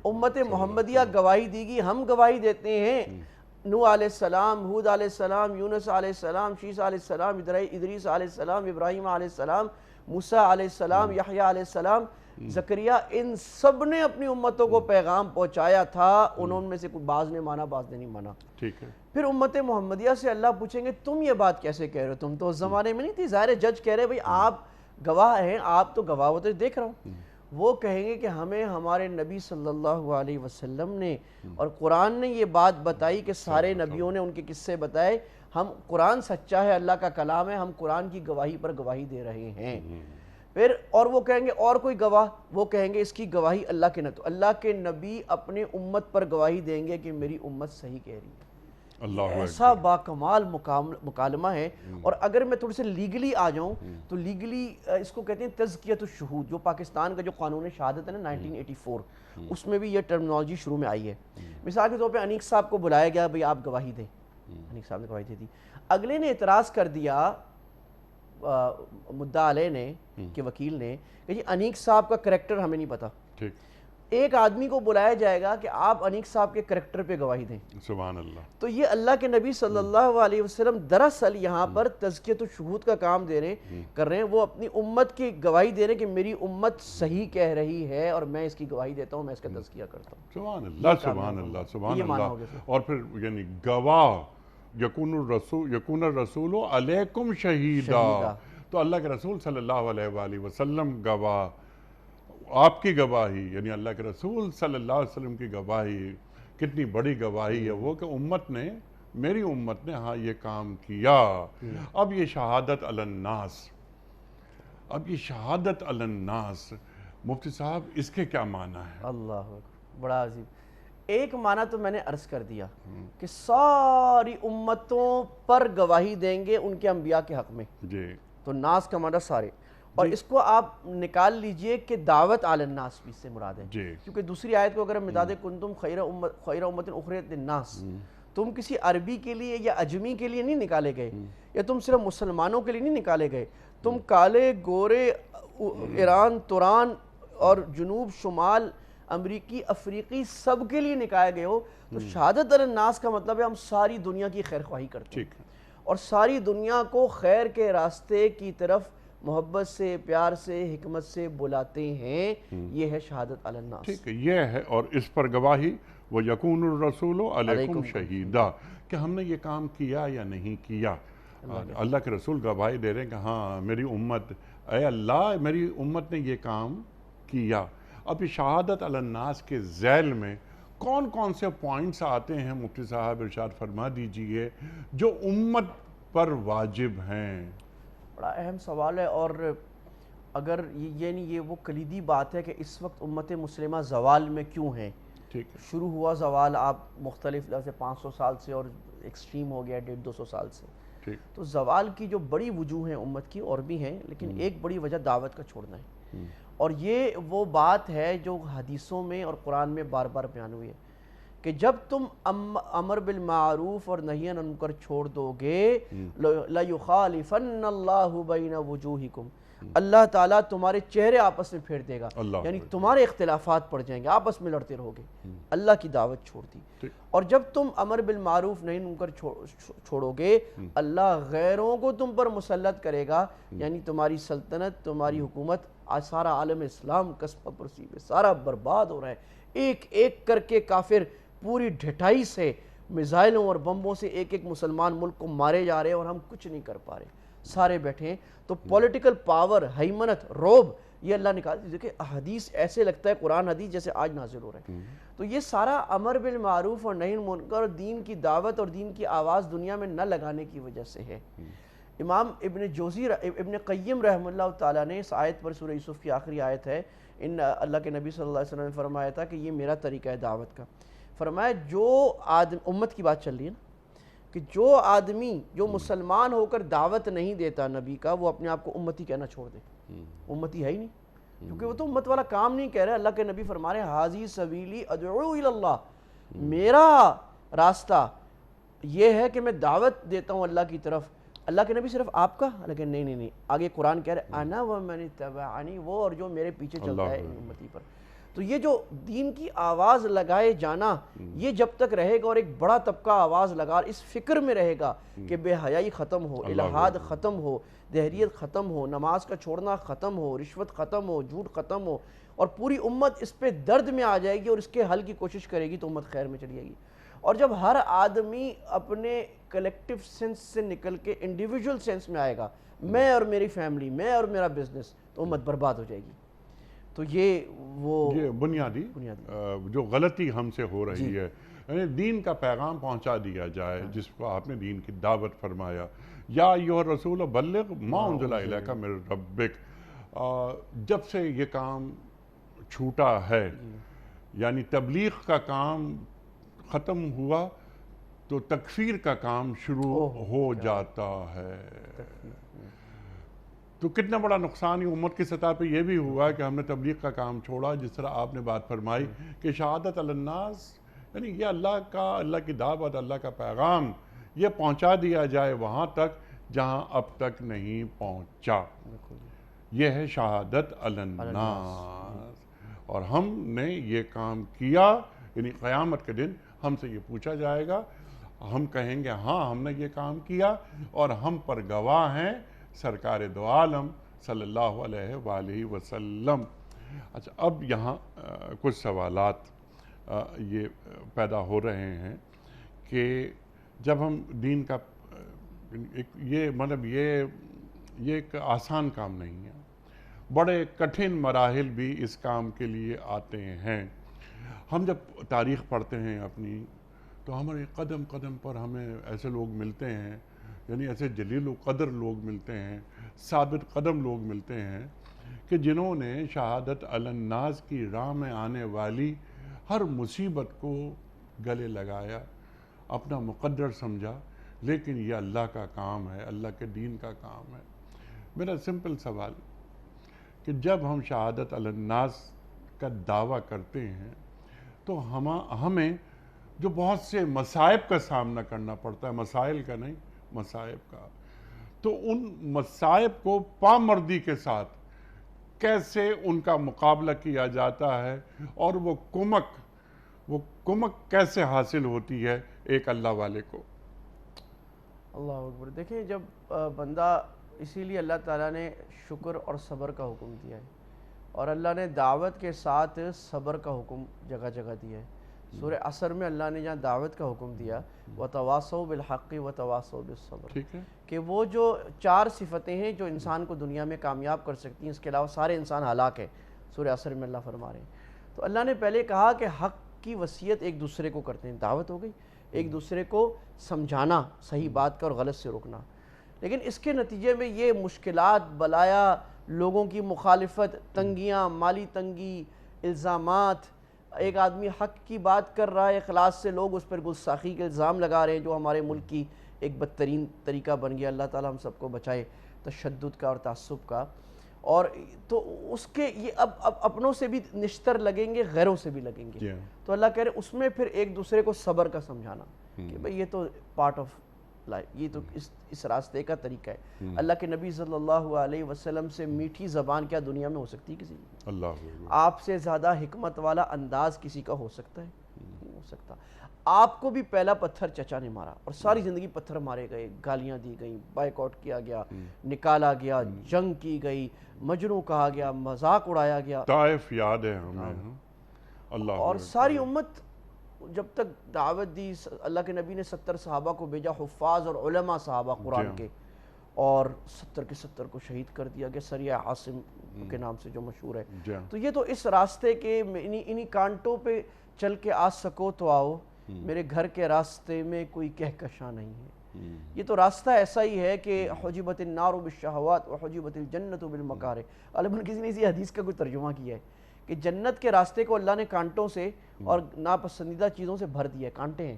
امت محمدیہ گواہی دی گی، ہم گواہی دیتے ہیں. نوح علیہ السلام، ہود علیہ السلام، یونس علیہ السلام، شیس علیہ السلام، ادریس علیہ السلام، ابراہیم علیہ السلام، موسیٰ علیہ السلام، یحییٰ علیہ السلام، زکریا، ان سب نے اپنی امتوں کو پیغام پہنچایا تھا. انہوں میں سے کوئی بعض نے مانا، بعض نے نہیں مانا. ٹھیک ہے. پھر امت محمدیہ سے اللہ پوچھیں گے تم یہ بات کیسے کہہ رہے ہو؟ تم تو اس زمانے میں نہیں تھی. ظاہر جج کہہ رہے بھئی آپ گواہ ہیں، آپ تو گواہ ہوتے دیکھ رہا ہوں. وہ کہیں گے کہ ہمیں ہمارے نبی صلی اللہ علیہ وسلم نے اور قرآن نے یہ بات بتائی کہ سارے نبیوں نے ان کے قصے بتائے. ہم قرآن سچا ہے، اللہ کا کلام ہے، ہم قرآن کی گواہی پر گواہی دے رہے ہیں. پھر اور وہ کہیں گے اور کوئی گواہ؟ وہ کہیں گے اس کی گواہی اللہ کے نبی. اللہ کے نبی اپنے امت پر گواہی دیں گے کہ میری امت صحیح کہہ رہی ہے. ایسا باکمال مکالمہ ہے. اور اگر میں تھوڑے سے لیگلی آ جاؤں تو لیگلی اس کو کہتے ہیں تزکیۃ الشہود. جو پاکستان کا جو قانون شہادت ہے نا 1984، اس میں بھی یہ ٹرمنالوجی شروع میں آئی ہے. مثال کے طور پہ انیق صاحب کو بلایا گیا، بھئی آپ گواہی دیں. انیق صاحب نے گواہی دے دی. اگلے نے اعتراض کر دیا، مدعا علیہ نے کہ وکیل نے کہ جی انیق صاحب کا کریکٹر ہمیں نہیں پتا. ایک آدمی کو بلایا جائے گا کہ آپ انیق صاحب کے کریکٹر پہ گواہی دیں. سبحان اللہ. تو یہ اللہ کے نبی صلی اللہ علیہ وسلم دراصل یہاں پر تزکیۃ الشہود کا کام کر رہے ہیں. وہ اپنی امت کی گواہی دے رہے ہیں کہ میری امت صحیح کہہ رہی ہے اور میں اس کی گواہی دیتا ہوں، میں اس کا تزکیہ کرتا ہوں. سبحان اللہ، سبحان اللہ، سبحان اللہ. اور پھر یعنی گواہ، یکون الرسول علیکم شہیدا. تو اللہ کے رسول صلی اللہ علیہ وآلہ وسلم گواہ. آپ کی گواہی یعنی اللہ کے رسول صلی اللہ علیہ وسلم کی گواہی کتنی بڑی گواہی ہے وہ کہ امت نے، میری امت نے ہاں یہ کام کیا. اب یہ شہادت علی الناس، اب یہ شہادت علی الناس، مفتی صاحب اس کے کیا معنی ہے؟ اللہ بڑا عظیم. ایک معنی تو میں نے عرض کر دیا کہ ساری امتوں پر گواہی دیں گے ان کے انبیاء کے حق میں. جی تو ناس کا معنی سارے, اور اس کو آپ نکال لیجئے کہ دعوت علی الناس بھی سے مراد ہے, جی کیونکہ دوسری آیت کو اگر ہم مداد کنتم خیر امت اخرجت للناس, تم کسی عربی کے لیے یا اجمی کے لیے نہیں نکالے گئے, یا تم صرف مسلمانوں کے لیے نہیں نکالے گئے, تم کالے گورے ایران توران اور جنوب شمال امریکی افریقی سب کے لیے نکالے گئے ہو. تو شہادت علی الناس کا مطلب ہے ہم ساری دنیا کی خیر خواہی کرتے ہیں اور ساری دنیا کو خیر کے راستے کی طرف محبت سے, پیار سے, حکمت سے بلاتے ہیں. یہ ہے شہادت علی الناس. ٹھیک ہے, یہ ہے. اور اس پر گواہی وَيَكُونُ الرَّسُولُ عَلَيْكُمْ شَهِيدًا, کہ ہم نے یہ کام کیا یا نہیں کیا. اللہ کے رسول گواہی دے رہے ہیں کہ ہاں میری امت, اے اللہ میری امت نے یہ کام کیا. اب یہ شہادت علی الناس کے ذیل میں کون کون سے پوائنٹس آتے ہیں مفتی صاحب ارشاد فرما دیجئے جو امت پر واجب ہیں؟ بڑا اہم سوال ہے, اور اگر یہ وہ کلیدی بات ہے کہ اس وقت امت مسلمہ زوال میں کیوں ہیں. شروع ہوا زوال آپ مختلف لفظ 500 سال سے اور ایکسٹریم ہو گیا 150-200 سال سے. تو زوال کی جو بڑی وجوہ ہیں امت کی اور بھی ہیں, لیکن ایک بڑی وجہ دعوت کا چھوڑنا ہے. اور یہ وہ بات ہے جو حدیثوں میں اور قرآن میں بار بار بیان ہوئی ہے کہ جب تم امر بالمعروف اور نہی عن المنکر چھوڑ دو گے, لَيُخَالِفَنَّ اللَّهُ بَيْنَ وُجُوهِكُمْ, اللہ تعالیٰ تمہارے چہرے آپس میں پھیر دے گا, یعنی تمہارے اختلافات پڑ جائیں گے, آپس میں لڑتے رہو گے. اللہ کی دعوت چھوڑ دی. اور جب تم امر بالمعروف نہی عن المنکر چھوڑو گے, اللہ غیروں کو تم پر مسلط کرے گا, یعنی تمہاری سلطنت, تمہاری حکومت, آج سارا عالم اسلام قصبہ پرسی میں سارا برباد ہو رہا ہے. ایک ایک کر کے کافر پوری ڈھٹائی سے میزائلوں اور بمبوں سے ایک ایک مسلمان ملک کو مارے جا رہے ہیں اور ہم کچھ نہیں کر پا رہے, سارے بیٹھے ہیں. تو پولیٹیکل پاور, ہیمنت, روب, یہ اللہ نکال دیجئے کہ حدیث ایسے لگتا ہے قرآن حدیث جیسے آج نازل ہو رہا ہے. تو یہ سارا امر بالمعروف اور نہی عن المنکر, دین کی دعوت اور دین کی آواز دنیا میں نہ لگانے کی وجہ سے ہے. امام ابن قیم رحمہ اللہ تعالیٰ نے اس آیت پر, سورہ یوسف کی آخری آیت ہے, ان اللہ کے نبی صلی اللہ علیہ وسلم نے فرمایا تھا کہ یہ میرا طریقہ ہے دعوت کا. فرمایا جو آدم, امت کی بات چل رہی ہے نا, کہ جو آدمی جو مسلمان ہو کر دعوت نہیں دیتا نبی کا, وہ اپنے آپ کو امتی کہنا چھوڑ دے. امتی ہے ہی نہیں, کیونکہ وہ تو امت والا کام نہیں کہہ رہے. اللہ کے نبی فرما رہے ہیں حاذی سبیلی ادعو الی اللہ, میرا راستہ یہ ہے کہ میں دعوت دیتا ہوں اللہ کی طرف. اللہ کے نبی صرف آپ کا, لیکن نہیں, آگے قرآن کہہ رہے انا ومن اتبعنی, وہ اور جو میرے پیچھے چلتا ہے امتی پر. تو یہ جو دین کی آواز لگائے جانا, یہ جب تک رہے گا اور ایک بڑا طبقہ آواز لگا اس فکر میں رہے گا کہ بے حیائی ختم ہو, الہاد ختم ہو, دہریت ختم ہو, نماز کا چھوڑنا ختم ہو, رشوت ختم ہو, جھوٹ ختم ہو, اور پوری امت اس پہ درد میں آ جائے گی اور اس کے حل کی کوشش کرے گی, تو امت خیر میں چلی جائے گی. اور جب ہر آدمی اپنے کلیکٹیو سینس سے نکل کے انڈیویجول سینس میں آئے گا, میں اور میری فیملی, میں اور میرا بزنس, تو امت برباد ہو جائے گی. تو یہ بنیادی جو غلطی ہم سے ہو رہی ہے, یعنی دین کا پیغام پہنچا دیا جائے, جس کو آپ نے دین کی دعوت فرمایا, یا ایھا الرسول بلغ ما انزل الیک من ربک. جب سے یہ کام چھوٹا ہے, یعنی تبلیغ کا کام ختم ہوا, تو تکفیر کا کام شروع ہو جاتا ہے. تو کتنا بڑا نقصان یہ امت کی سطح پہ یہ بھی ہوا کہ ہم نے تبلیغ کا کام چھوڑا, جس طرح آپ نے بات فرمائی کہ شہادت علی الناس, یعنی یہ اللہ کی دعوت, اللہ کا پیغام یہ پہنچا دیا جائے وہاں تک جہاں اب تک نہیں پہنچا. یہ ہے شہادت علی الناس. اور ہم نے یہ کام کیا, یعنی قیامت کے دن ہم سے یہ پوچھا جائے گا, ہم کہیں گے ہاں ہم نے یہ کام کیا, اور ہم پر گواہ ہیں سرکار دو عالم صلی اللہ علیہ وآلہ وسلم. اچھا, اب یہاں کچھ سوالات یہ پیدا ہو رہے ہیں کہ جب ہم دین کا یہ مطلب یہ ایک آسان کام نہیں ہے, بڑے کٹھن مراحل بھی اس کام کے لیے آتے ہیں. ہم جب تاریخ پڑھتے ہیں اپنی, تو ہمارے قدم قدم پر ہمیں ایسے لوگ ملتے ہیں, یعنی ایسے جلیل و قدر لوگ ملتے ہیں, ثابت قدم لوگ ملتے ہیں کہ جنہوں نے شہادت علی الناس کی راہ میں آنے والی ہر مصیبت کو گلے لگایا، اپنا مقدر سمجھا، لیکن یہ اللہ کا کام ہے، اللہ کے دین کا کام ہے۔ میرا سمپل سوال کہ جب ہم شہادت علی الناس کا دعویٰ کرتے ہیں تو ہمیں جو بہت سے مصائب کا سامنا کرنا پڑتا ہے، مسائل کا نہیں، مصائب کا، تو ان مصائب کو پامردی کے ساتھ کیسے ان کا مقابلہ کیا جاتا ہے، اور وہ کمک کیسے حاصل ہوتی ہے ایک اللہ والے کو؟ اللہ اکبر۔ دیکھیں، جب بندہ، اسی لیے اللہ تعالیٰ نے شکر اور صبر کا حکم دیا ہے، اور اللہ نے دعوت کے ساتھ صبر کا حکم جگہ جگہ دیا ہے۔ سورہ عصر میں اللہ نے جہاں دعوت کا حکم دیا، وَتَوَاصَوْا بِالْحَقِّ وَتَوَاصَوْا بِالصَّبْرِ، ٹھیک ہے، کہ وہ جو 4 صفتیں ہیں جو انسان کو دنیا میں کامیاب کر سکتی ہیں، اس کے علاوہ سارے انسان ہلاک ہیں، سورہ عصر میں اللہ فرما رہے ہیں۔ تو اللہ نے پہلے کہا کہ حق کی وصیت ایک دوسرے کو کرتے ہیں، دعوت ہو گئی، ایک دوسرے کو سمجھانا صحیح بات کا اور غلط سے روکنا، لیکن اس کے نتیجے میں یہ مشکلات، بلایا، لوگوں کی مخالفت، تنگیاں، مالی تنگی، الزامات، ایک آدمی حق کی بات کر رہا ہے اخلاص سے، لوگ اس پر گستاخی کے الزام لگا رہے ہیں، جو ہمارے ملک کی ایک بدترین طریقہ بن گیا۔ اللہ تعالیٰ ہم سب کو بچائے تشدد کا اور تعصب کا۔ اور تو اس کے یہ اب اپنوں سے بھی نشتر لگیں گے، غیروں سے بھی لگیں گے۔ تو اللہ کہہ رہے اس میں پھر ایک دوسرے کو صبر کا سمجھانا کہ بھئی یہ تو پارٹ آف لائف، یہ تو اس راستے کا طریقہ ہے۔ اللہ کے نبی صلی اللہ علیہ وسلم سے میٹھی زبان کیا دنیا میں ہو سکتی ہے کسی کی؟ اللہ آپ سے زیادہ حکمت والا انداز کسی کا ہو سکتا ہے؟ نہیں ہو سکتا۔ آپ کو بھی پہلا پتھر چچا نے مارا، اور ساری زندگی پتھر مارے گئے، گالیاں دی گئیں، بائیک آؤٹ کیا گیا، نکالا گیا، جنگ کی گئی، مجنوں کہا گیا، مذاق اڑایا گیا، طائف یاد ہے ہمیں، اللہ اور ساری امت جب تک دعوت دی، اللہ کے نبی نے 70 صحابہ کو بھیجا، حفاظ اور علماء صحابہ قرآن کے، اور 70 کے 70 کو شہید کر دیا گیا، سریہ عاصم کے نام سے جو مشہور ہے۔ تو یہ تو اس راستے کے انہی کانٹوں پہ چل کے آ سکو تو آؤ، میرے گھر کے راستے میں کوئی کہکشاں نہیں ہے۔ یہ تو راستہ ایسا ہی ہے کہ حجبت النار بالشہوات وحجبت الجنت بالمکارہ۔ غالباً کسی نے اسی حدیث کا کوئی ترجمہ کیا ہے کہ جنت کے راستے کو اللہ نے کانٹوں سے اور ناپسندیدہ چیزوں سے بھر دیا ہے، کانٹے ہیں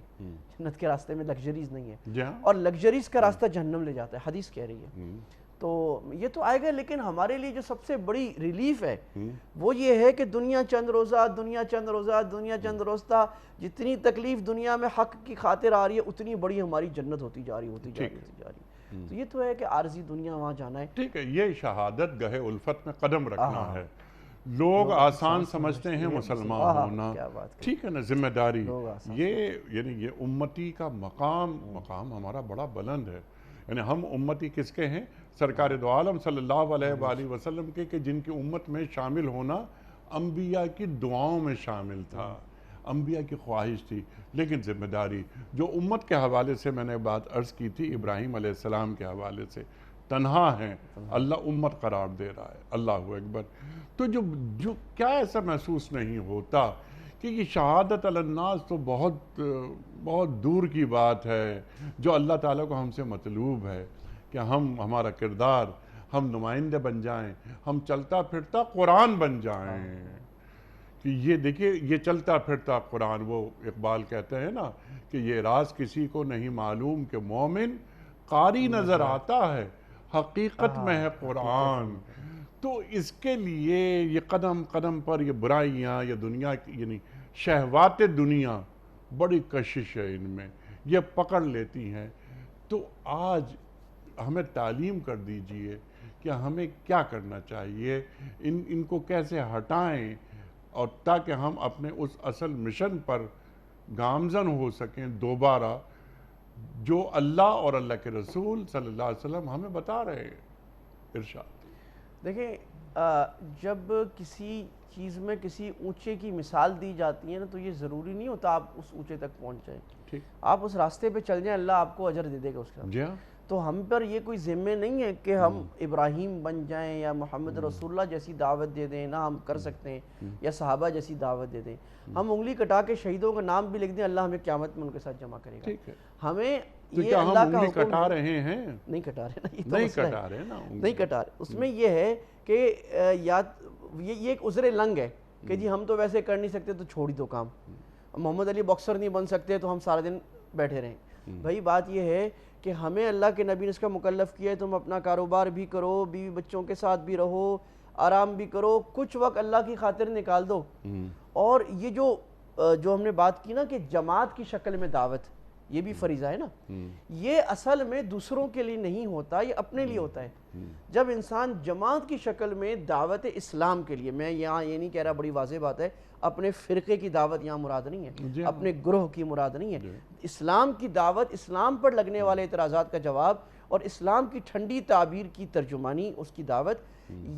جنت کے راستے میں، لگژریز نہیں ہے، اور لگژریز کا راستہ جہنم لے جاتا ہے، حدیث کہہ رہی ہے۔ تو یہ تو آئے گا، لیکن ہمارے لیے جو سب سے بڑی ریلیف ہے وہ یہ ہے کہ دنیا چند روزہ، دنیا چند روزہ، دنیا چند روزہ، جتنی تکلیف دنیا میں حق کی خاطر آ رہی ہے اتنی بڑی ہماری جنت ہوتی جا رہی ہے۔ تو یہ تو ہے کہ عارضی دنیا وہاں جانا ہے۔ ٹھیک ہے، یہ شہادت گہے الفت میں قدم رکھنا ہے۔ لوگ آسان سمجھتے ہیں مسلمان ہونا، ٹھیک ہے نا، ذمہ داری، یہ امتی کا مقام ہمارا بڑا بلند ہے۔ یعنی ہم امتی کس کے ہیں؟ سرکار دو عالم صلی اللہ علیہ وآلہ وسلم کے، کہ جن کی امت میں شامل ہونا انبیاء کی دعاؤں میں شامل تھا، انبیاء کی خواہش تھی، لیکن ذمہ داری جو امت کے حوالے سے میں نے بات عرض کی تھی، ابراہیم علیہ السلام کے حوالے سے، تنہا ہیں، اللہ امت قرار دے رہا ہے، اللہ اکبر۔ تو جو کیا ایسا محسوس نہیں ہوتا کہ یہ شہادت علی الناس تو بہت دور کی بات ہے، جو اللہ تعالیٰ کو ہم سے مطلوب ہے کہ ہمارا کردار، ہم نمائندے بن جائیں، ہم چلتا پھرتا قرآن بن جائیں۔ کہ یہ دیکھیے، یہ چلتا پھرتا قرآن، وہ اقبال کہتے ہیں نا کہ یہ راز کسی کو نہیں معلوم کہ مومن قاری نظر آتا ہے، حقیقت میں ہے قرآن۔ تو اس کے لیے یہ قدم قدم پر یہ برائیاں، یہ دنیا کی یعنی شہوات دنیا بڑی کشش ہے ان میں، یہ پکڑ لیتی ہیں۔ تو آج ہمیں تعلیم کر دیجئے کہ ہمیں کیا کرنا چاہیے، ان کو کیسے ہٹائیں، اور تاکہ ہم اپنے اس اصل مشن پر گامزن ہو سکیں دوبارہ، جو اللہ اور اللہ کے رسول صلی اللہ علیہ وسلم ہمیں بتا رہے ہیں۔ ارشاد دیکھیں، جب کسی چیز میں کسی اونچے کی مثال دی جاتی ہے نا، تو یہ ضروری نہیں ہوتا آپ اس اونچے تک پہنچ جائیں، آپ اس راستے پہ چل جائیں، اللہ آپ کو اجر دے دے گا اس کا۔ جی ہاں، تو ہم پر یہ کوئی ذمہ نہیں ہے کہ ہم ابراہیم بن جائیں یا محمد رسول اللہ جیسی دعوت دے دیں، نہ ہم کر سکتے ہیں، یا صحابہ جیسی دعوت دے دیں۔ ہم انگلی کٹا کے شہیدوں کا نام بھی لکھ دیں، اللہ ہمیں قیامت میں ان کے ساتھ جمع کرے گا۔ ہمیں یہ اللہ کا حکم کٹا رہے ہیں، نہیں کٹا رہے نا، نہیں کٹا رہے نا، نہیں کٹا رہے۔ اس میں یہ ہے کہ یہ ایک عذر لنگ ہے کہ جی ہم تو ویسے کر نہیں سکتے تو چھوڑ ہی دو کام، محمد علی باکسر نہیں بن سکتے تو ہم سارا دن بیٹھے رہیں۔ بھائی بات یہ ہے کہ ہمیں اللہ کے نبی نے اس کا مکلف کیا ہے تم اپنا کاروبار بھی کرو، بیوی بچوں کے ساتھ بھی رہو، آرام بھی کرو، کچھ وقت اللہ کی خاطر نکال دو۔ اور یہ جو ہم نے بات کی نا کہ جماعت کی شکل میں دعوت، یہ بھی فریضہ ہے نا، یہ اصل میں دوسروں کے لیے نہیں ہوتا، یہ اپنے لیے ہوتا ہے۔ جب انسان جماعت کی شکل میں دعوت اسلام کے لیے، میں یہاں یہ نہیں کہہ رہا، بڑی واضح بات ہے، اپنے فرقے کی دعوت یہاں مراد نہیں ہے، اپنے گروہ کی مراد نہیں ہے، اسلام کی دعوت، اسلام پر لگنے والے اعتراضات کا جواب اور اسلام کی ٹھنڈی تعبیر کی ترجمانی، اس کی دعوت،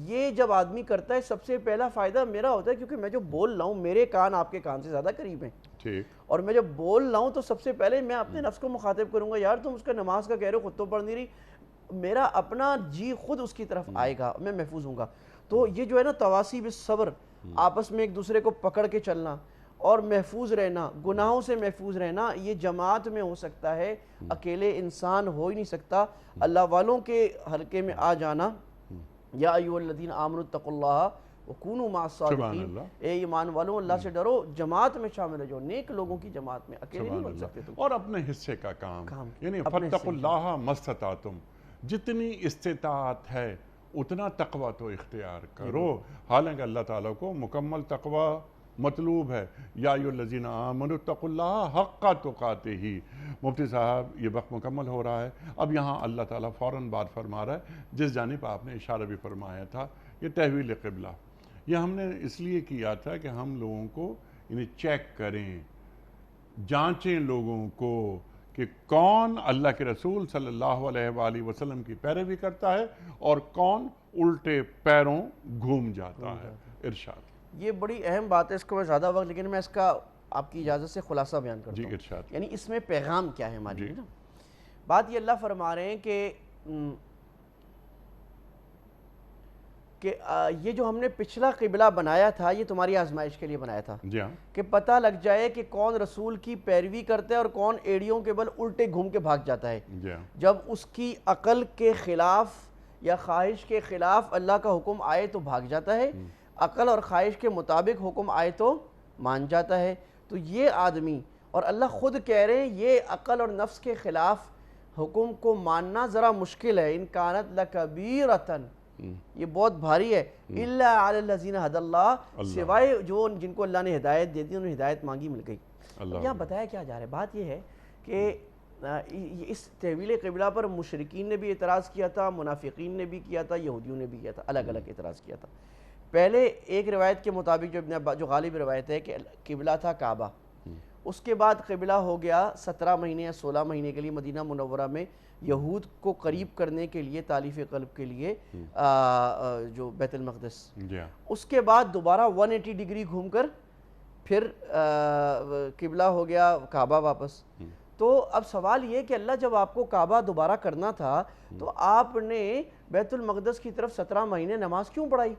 یہ جب آدمی کرتا ہے سب سے پہلا فائدہ میرا ہوتا ہے، کیونکہ میں جو بول رہا ہوں میرے کان آپ کے کان سے زیادہ قریب ہیں، اور میں جب بول رہا ہوں تو سب سے پہلے میں اپنے نفس کو مخاطب کروں گا، یار تم اس کا نماز کا کہہ رہے ہو خود تو پڑھ نہیں رہی، میرا اپنا جی خود اس کی طرف آئے گا، میں محفوظ ہوں گا۔ تو یہ جو ہے نا تواصی بالصبر، آپس میں ایک دوسرے کو پکڑ کے چلنا اور محفوظ رہنا، گناہوں سے محفوظ رہنا، یہ جماعت میں ہو سکتا ہے، اکیلے انسان ہو ہی نہیں سکتا۔ اللہ والوں کے حلقے میں آ جانا، یا ایھا الذین آمنوا اتقوا اللہ وکونوا مع الصادقین، اے ایمان والوں اللہ سے ڈرو، جماعت میں شامل ہو جاؤ، نیک لوگوں کی جماعت میں، اکیلے نہیں بن سکتے تم۔ اور اپنے حصے کا کام، یعنی فاتقوا اللہ ما استطعتم، جتنی استطاعت ہے اتنا تقوی تو اختیار کرو، حالانکہ اللہ تعالیٰ کو مکمل تقوی مطلوب ہے۔ یا ایھا الذین آمنوا اتقوا اللہ حق تقاتہ۔ مفتی صاحب یہ وقت مکمل ہو رہا ہے، اب یہاں اللہ تعالیٰ فوراً بات فرما رہا ہے جس جانب آپ نے اشارہ بھی فرمایا تھا، یہ تحویل قبلہ۔ یہ ہم نے اس لیے کیا تھا کہ ہم لوگوں کو انہیں چیک کریں، جانچیں لوگوں کو کہ کون اللہ کے رسول صلی اللہ علیہ وآلہ وسلم کی پیروی کرتا ہے اور کون الٹے پیروں گھوم جاتا ہے۔ ارشاد۔ یہ بڑی اہم بات ہے، اس کو میں زیادہ وقت، لیکن میں اس کا آپ کی اجازت سے خلاصہ بیان کرتا ہوں۔ ارشاد۔ یعنی اس میں پیغام کیا ہے ہماری نا، بات یہ اللہ فرما رہے ہیں کہ یہ جو ہم نے پچھلا قبلہ بنایا تھا یہ تمہاری آزمائش کے لیے بنایا تھا، کہ پتہ لگ جائے کہ کون رسول کی پیروی کرتا ہے اور کون ایڑیوں کے بل الٹے گھوم کے بھاگ جاتا ہے۔ جب اس کی عقل کے خلاف یا خواہش کے خلاف اللہ کا حکم آئے تو بھاگ جاتا ہے، عقل اور خواہش کے مطابق حکم آئے تو مان جاتا ہے۔ تو یہ آدمی، اور اللہ خود کہہ رہے ہیں یہ عقل اور نفس کے خلاف حکم کو ماننا ذرا مشکل ہے، ان کانت لکبیرۃ، یہ بہت بھاری ہے، الا علی الذین ہدی اللہ، سوائے جو جن کو اللہ نے ہدایت دے دی، انہیں ہدایت مانگی مل گئی۔ یہاں بتایا کیا جا رہا ہے، بات یہ ہے کہ اس تحویل قبلہ پر مشرکین نے بھی اعتراض کیا تھا، منافقین نے بھی کیا تھا، یہودیوں نے بھی کیا تھا، الگ الگ اعتراض کیا تھا۔ پہلے ایک روایت کے مطابق جو غالب روایت ہے کہ قبلہ تھا کعبہ، اس کے بعد قبلہ ہو گیا 17 مہینے یا 16 مہینے کے لیے مدینہ منورہ میں یہود کو قریب کرنے کے لیے، تالیف قلب کے لیے جو بیت المقدس، اس کے بعد دوبارہ 180 ڈگری گھوم کر پھر قبلہ ہو گیا کعبہ واپس۔ تو اب سوال یہ کہ اللہ جب آپ کو کعبہ دوبارہ کرنا تھا تو آپ نے بیت المقدس کی طرف 17 مہینے نماز کیوں پڑھائی؟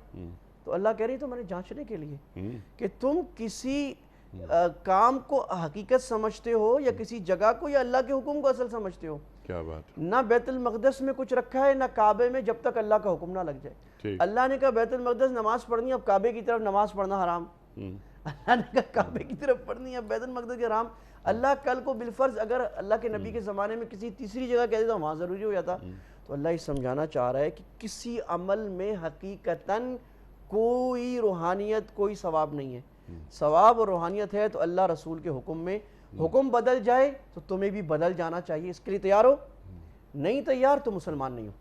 تو اللہ کہہ رہی تو میں نے جانچنے کے لیے کہ تم کسی کام کو حقیقت سمجھتے ہو یا کسی جگہ کو یا اللہ کے حکم کو اصل سمجھتے ہو۔ کیا بات، نہ بیت المقدس میں کچھ رکھا ہے نہ کعبے میں، جب تک اللہ کا حکم نہ لگ جائے۔ اللہ نے کہا بیت المقدس نماز پڑھنی، اب کعبے کی طرف نماز پڑھنا حرام۔ اللہ نے کہا کعبے کی طرف پڑھنی ہے، بیت المقدس کے حرام۔ اللہ کل کو بالفرض اگر اللہ کے نبی کے زمانے میں کسی تیسری جگہ کہہ دیتا وہاں ضروری ہو جاتا۔ تو اللہ یہ سمجھانا چاہ رہا ہے کہ کسی عمل میں حقیقتاً کوئی روحانیت، کوئی ثواب نہیں ہے۔ ثواب اور روحانیت ہے تو اللہ رسول کے حکم میں، حکم بدل جائے تو تمہیں بھی بدل جانا چاہیے، اس کے لیے تیار ہو، نہیں تیار تو مسلمان نہیں ہو۔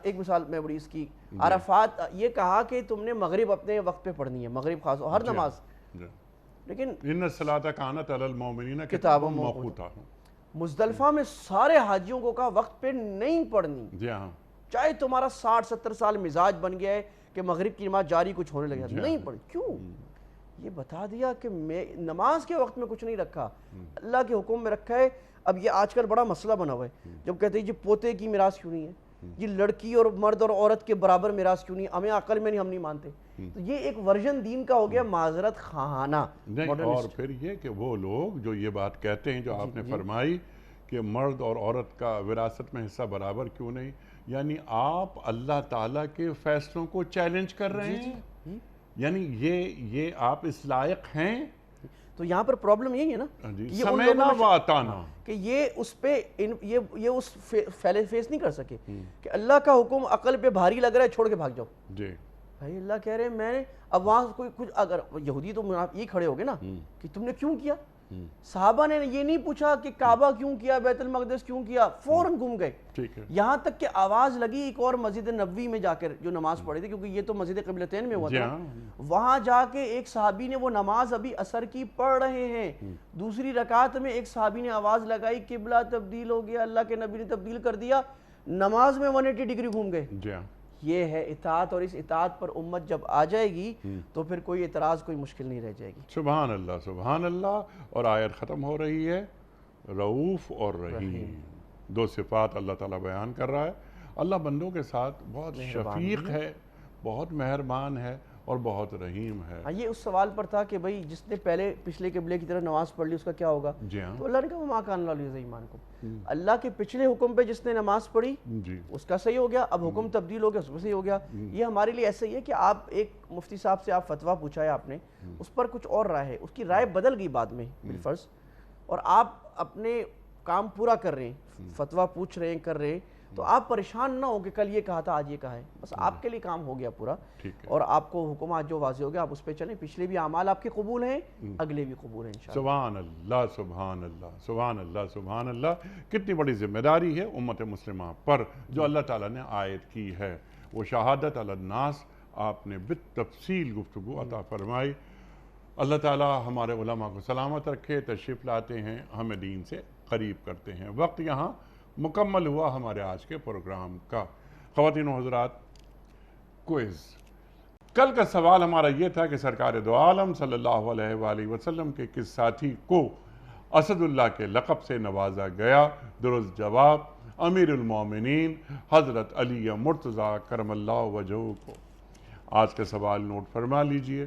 ایک مثال میں بڑی اس کی، عرفات یہ کہا کہ تم نے مغرب اپنے وقت پہ پڑھنی ہے، مغرب خاص ہر نماز، لیکن ان الصلاۃ کانت علی المؤمنین کتابا موقوتا، مزدلفہ میں سارے حاجیوں کو کہا وقت پہ نہیں پڑھنی، چاہے تمہارا 60-70 سال مزاج بن گیا ہے کہ مغرب کی نماز جاری کچھ ہونے لگا، نہیں پڑھ۔ کیوں؟ یہ بتا دیا کہ میں نماز کے وقت میں کچھ نہیں رکھا، اللہ کے حکم میں رکھا ہے۔ اب یہ آج کل بڑا مسئلہ بنا ہوا ہے، جب کہتے ہیں جی پوتے کی میراث کیوں نہیں ہے، یہ لڑکی اور مرد اور عورت کے برابر میراث کیوں نہیں، ہمیں عقل میں نہیں، ہم نہیں مانتے۔ تو یہ ایک ورژن دین کا ہو گیا معذرت خواہانہ۔ اور پھر یہ کہ وہ لوگ جو یہ بات کہتے ہیں جو آپ نے فرمائی کہ مرد اور عورت کا وراثت میں حصہ برابر کیوں نہیں، یعنی آپ اللہ تعالیٰ کے فیصلوں کو چیلنج کر رہے ہیں یعنی یہ آپ اس لائق ہیں تو یہاں پر پرابلم یہی ہے نا جی کہ یہ ان سمینا لوگوں و اطانا کہ یہ اس پہ یہ اس فیس نہیں کر سکے کہ اللہ کا حکم عقل پہ بھاری لگ رہا ہے چھوڑ کے بھاگ جاؤ. جی بھائی اللہ کہہ رہے ہیں میں نے اب وہاں کوئی کچھ اگر یہودی تو یہ کھڑے ہو گے نا کہ تم نے کیوں کیا. صحابہ نے یہ نہیں پوچھا کہ کعبہ کیوں کیا, بیت المقدس کیوں کیا, فوراً گھوم گئے. ٹھیک ہے یہاں تک کہ آواز لگی ایک اور مسجد نبوی میں جا کر جو نماز پڑھی تھی, کیونکہ یہ تو مسجد قبلتین میں ہوا جی تھا, ہاں وہاں جا کے ایک صحابی نے وہ نماز ابھی عصر کی پڑھ رہے ہیں, دوسری رکعت میں ایک صحابی نے آواز لگائی قبلہ تبدیل ہو گیا, اللہ کے نبی نے تبدیل کر دیا, نماز میں 180 ڈگری گھوم گئے. جی ہاں یہ ہے اطاعت, اور اس اطاعت پر امت جب آ جائے گی تو پھر کوئی اعتراض, کوئی مشکل نہیں رہ جائے گی. سبحان اللہ سبحان اللہ. اور آیت ختم ہو رہی ہے رؤوف اور رحیم, دو صفات اللہ تعالیٰ بیان کر رہا ہے. اللہ بندوں کے ساتھ بہت شفیق ہے, بہت مہربان ہے اور بہت رحیم ہے. یہ اس سوال پر تھا کہ بھئی جس نے پہلے پچھلے قبلے کی طرح نماز پڑھ لی اس کا کیا ہوگا. جی ہاں تو اللہ نے کہا وما کان اللہ لیضیع ایمانکم, اللہ کے پچھلے حکم پہ جس نے نماز پڑھی جی اس کا صحیح ہو گیا, اب حکم تبدیل ہو گیا اس کا صحیح ہو گیا. یہ ہمارے لیے ایسا ہی ہے کہ آپ ایک مفتی صاحب سے آپ فتویٰ پوچھا ہے آپ نے, اس پر کچھ اور رائے ہے, اس کی رائے بدل گئی بعد میں بالفرض, اور آپ اپنے کام پورا کر رہے ہیں, فتویٰ پوچھ رہے ہیں, کر رہے ہیں, تو آپ پریشان نہ ہو کہ کل یہ کہا تھا آج یہ کہا ہے, بس آپ کے لیے کام ہو گیا پورا, اور آپ کو حکم آج جو واضح ہو گیا آپ اس پہ چلیں. پچھلے بھی اعمال آپ کے قبول ہیں, اگلے بھی قبول ہیں انشاءاللہ. سبحان اللہ سبحان اللہ سبحان اللہ سبحان اللہ. کتنی بڑی ذمہ داری ہے امت مسلمہ پر جو اللہ تعالیٰ نے عائد کی ہے. وہ شہادت علی الناس آپ نے بالتفصیل گفتگو عطا فرمائی. اللہ تعالیٰ ہمارے علماء کو سلامت رکھے, تشریف لاتے ہیں, ہمیں دین سے قریب کرتے ہیں. وقت یہاں مکمل ہوا ہمارے آج کے پروگرام کا. خواتین و حضرات, کوئز. کل کا سوال ہمارا یہ تھا کہ سرکار دو عالم صلی اللہ علیہ وآلہ وسلم کے کس ساتھی کو اسد اللہ کے لقب سے نوازا گیا. درست جواب امیر المومنین حضرت علی مرتضیٰ کرم اللہ وجہہ کو. آج کا سوال نوٹ فرما لیجئے.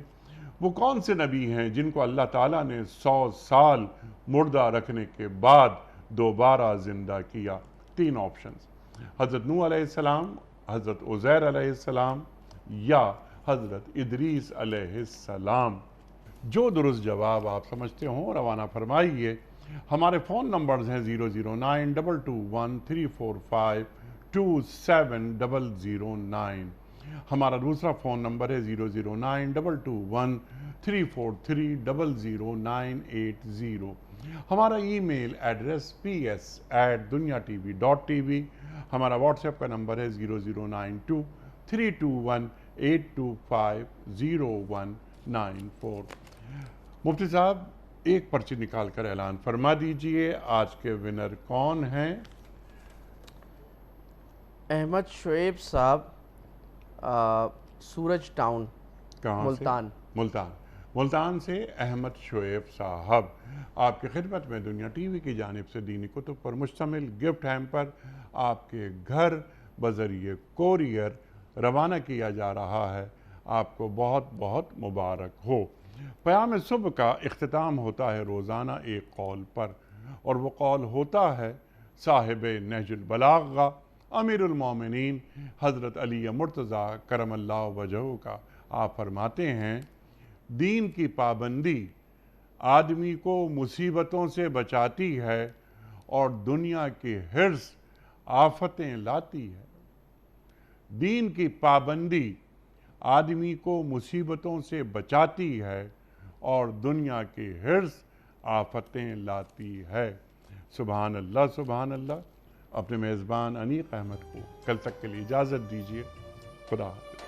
وہ کون سے نبی ہیں جن کو اللہ تعالیٰ نے 100 سال مردہ رکھنے کے بعد دوبارہ زندہ کیا؟ 3 آپشنز, حضرت نوح علیہ السلام, حضرت عزیر علیہ السلام یا حضرت ادریس علیہ السلام. جو درست جواب آپ سمجھتے ہوں روانہ فرمائیے. ہمارے فون نمبرز ہیں 0092214452709. ہمارا دوسرا فون نمبر ہے 009221343000980. ہمارا ای میل ایڈریس ps@dunyatv.tv. ہمارا واٹس ایپ کا نمبر ہے 009232182500194. مفتی صاحب ایک پرچی نکال کر اعلان فرما دیجئے آج کے ونر کون ہیں؟ احمد شعیب صاحب, سورج ٹاؤن, کہاں سے؟ ملتان سے احمد شعیب صاحب آپ کی خدمت میں دنیا ٹی وی کی جانب سے دینی کتب پر مشتمل گفٹ ہیمپر آپ کے گھر بذریعہ کوریئر روانہ کیا جا رہا ہے. آپ کو بہت بہت مبارک ہو. پیام صبح کا اختتام ہوتا ہے روزانہ ایک قول پر, اور وہ قول ہوتا ہے صاحب نہج البلاغہ امیر المومنین حضرت علی مرتضیٰ کرم اللہ وجہہ کا. آپ فرماتے ہیں دین کی پابندی آدمی کو مصیبتوں سے بچاتی ہے اور دنیا کی حرص آفتیں لاتی ہے. دین کی پابندی آدمی کو مصیبتوں سے بچاتی ہے اور دنیا کی حرص آفتیں لاتی ہے. سبحان اللہ سبحان اللہ. اپنے میزبان انیق احمد کو کل تک کے لیے اجازت دیجیے. خدا حافظ.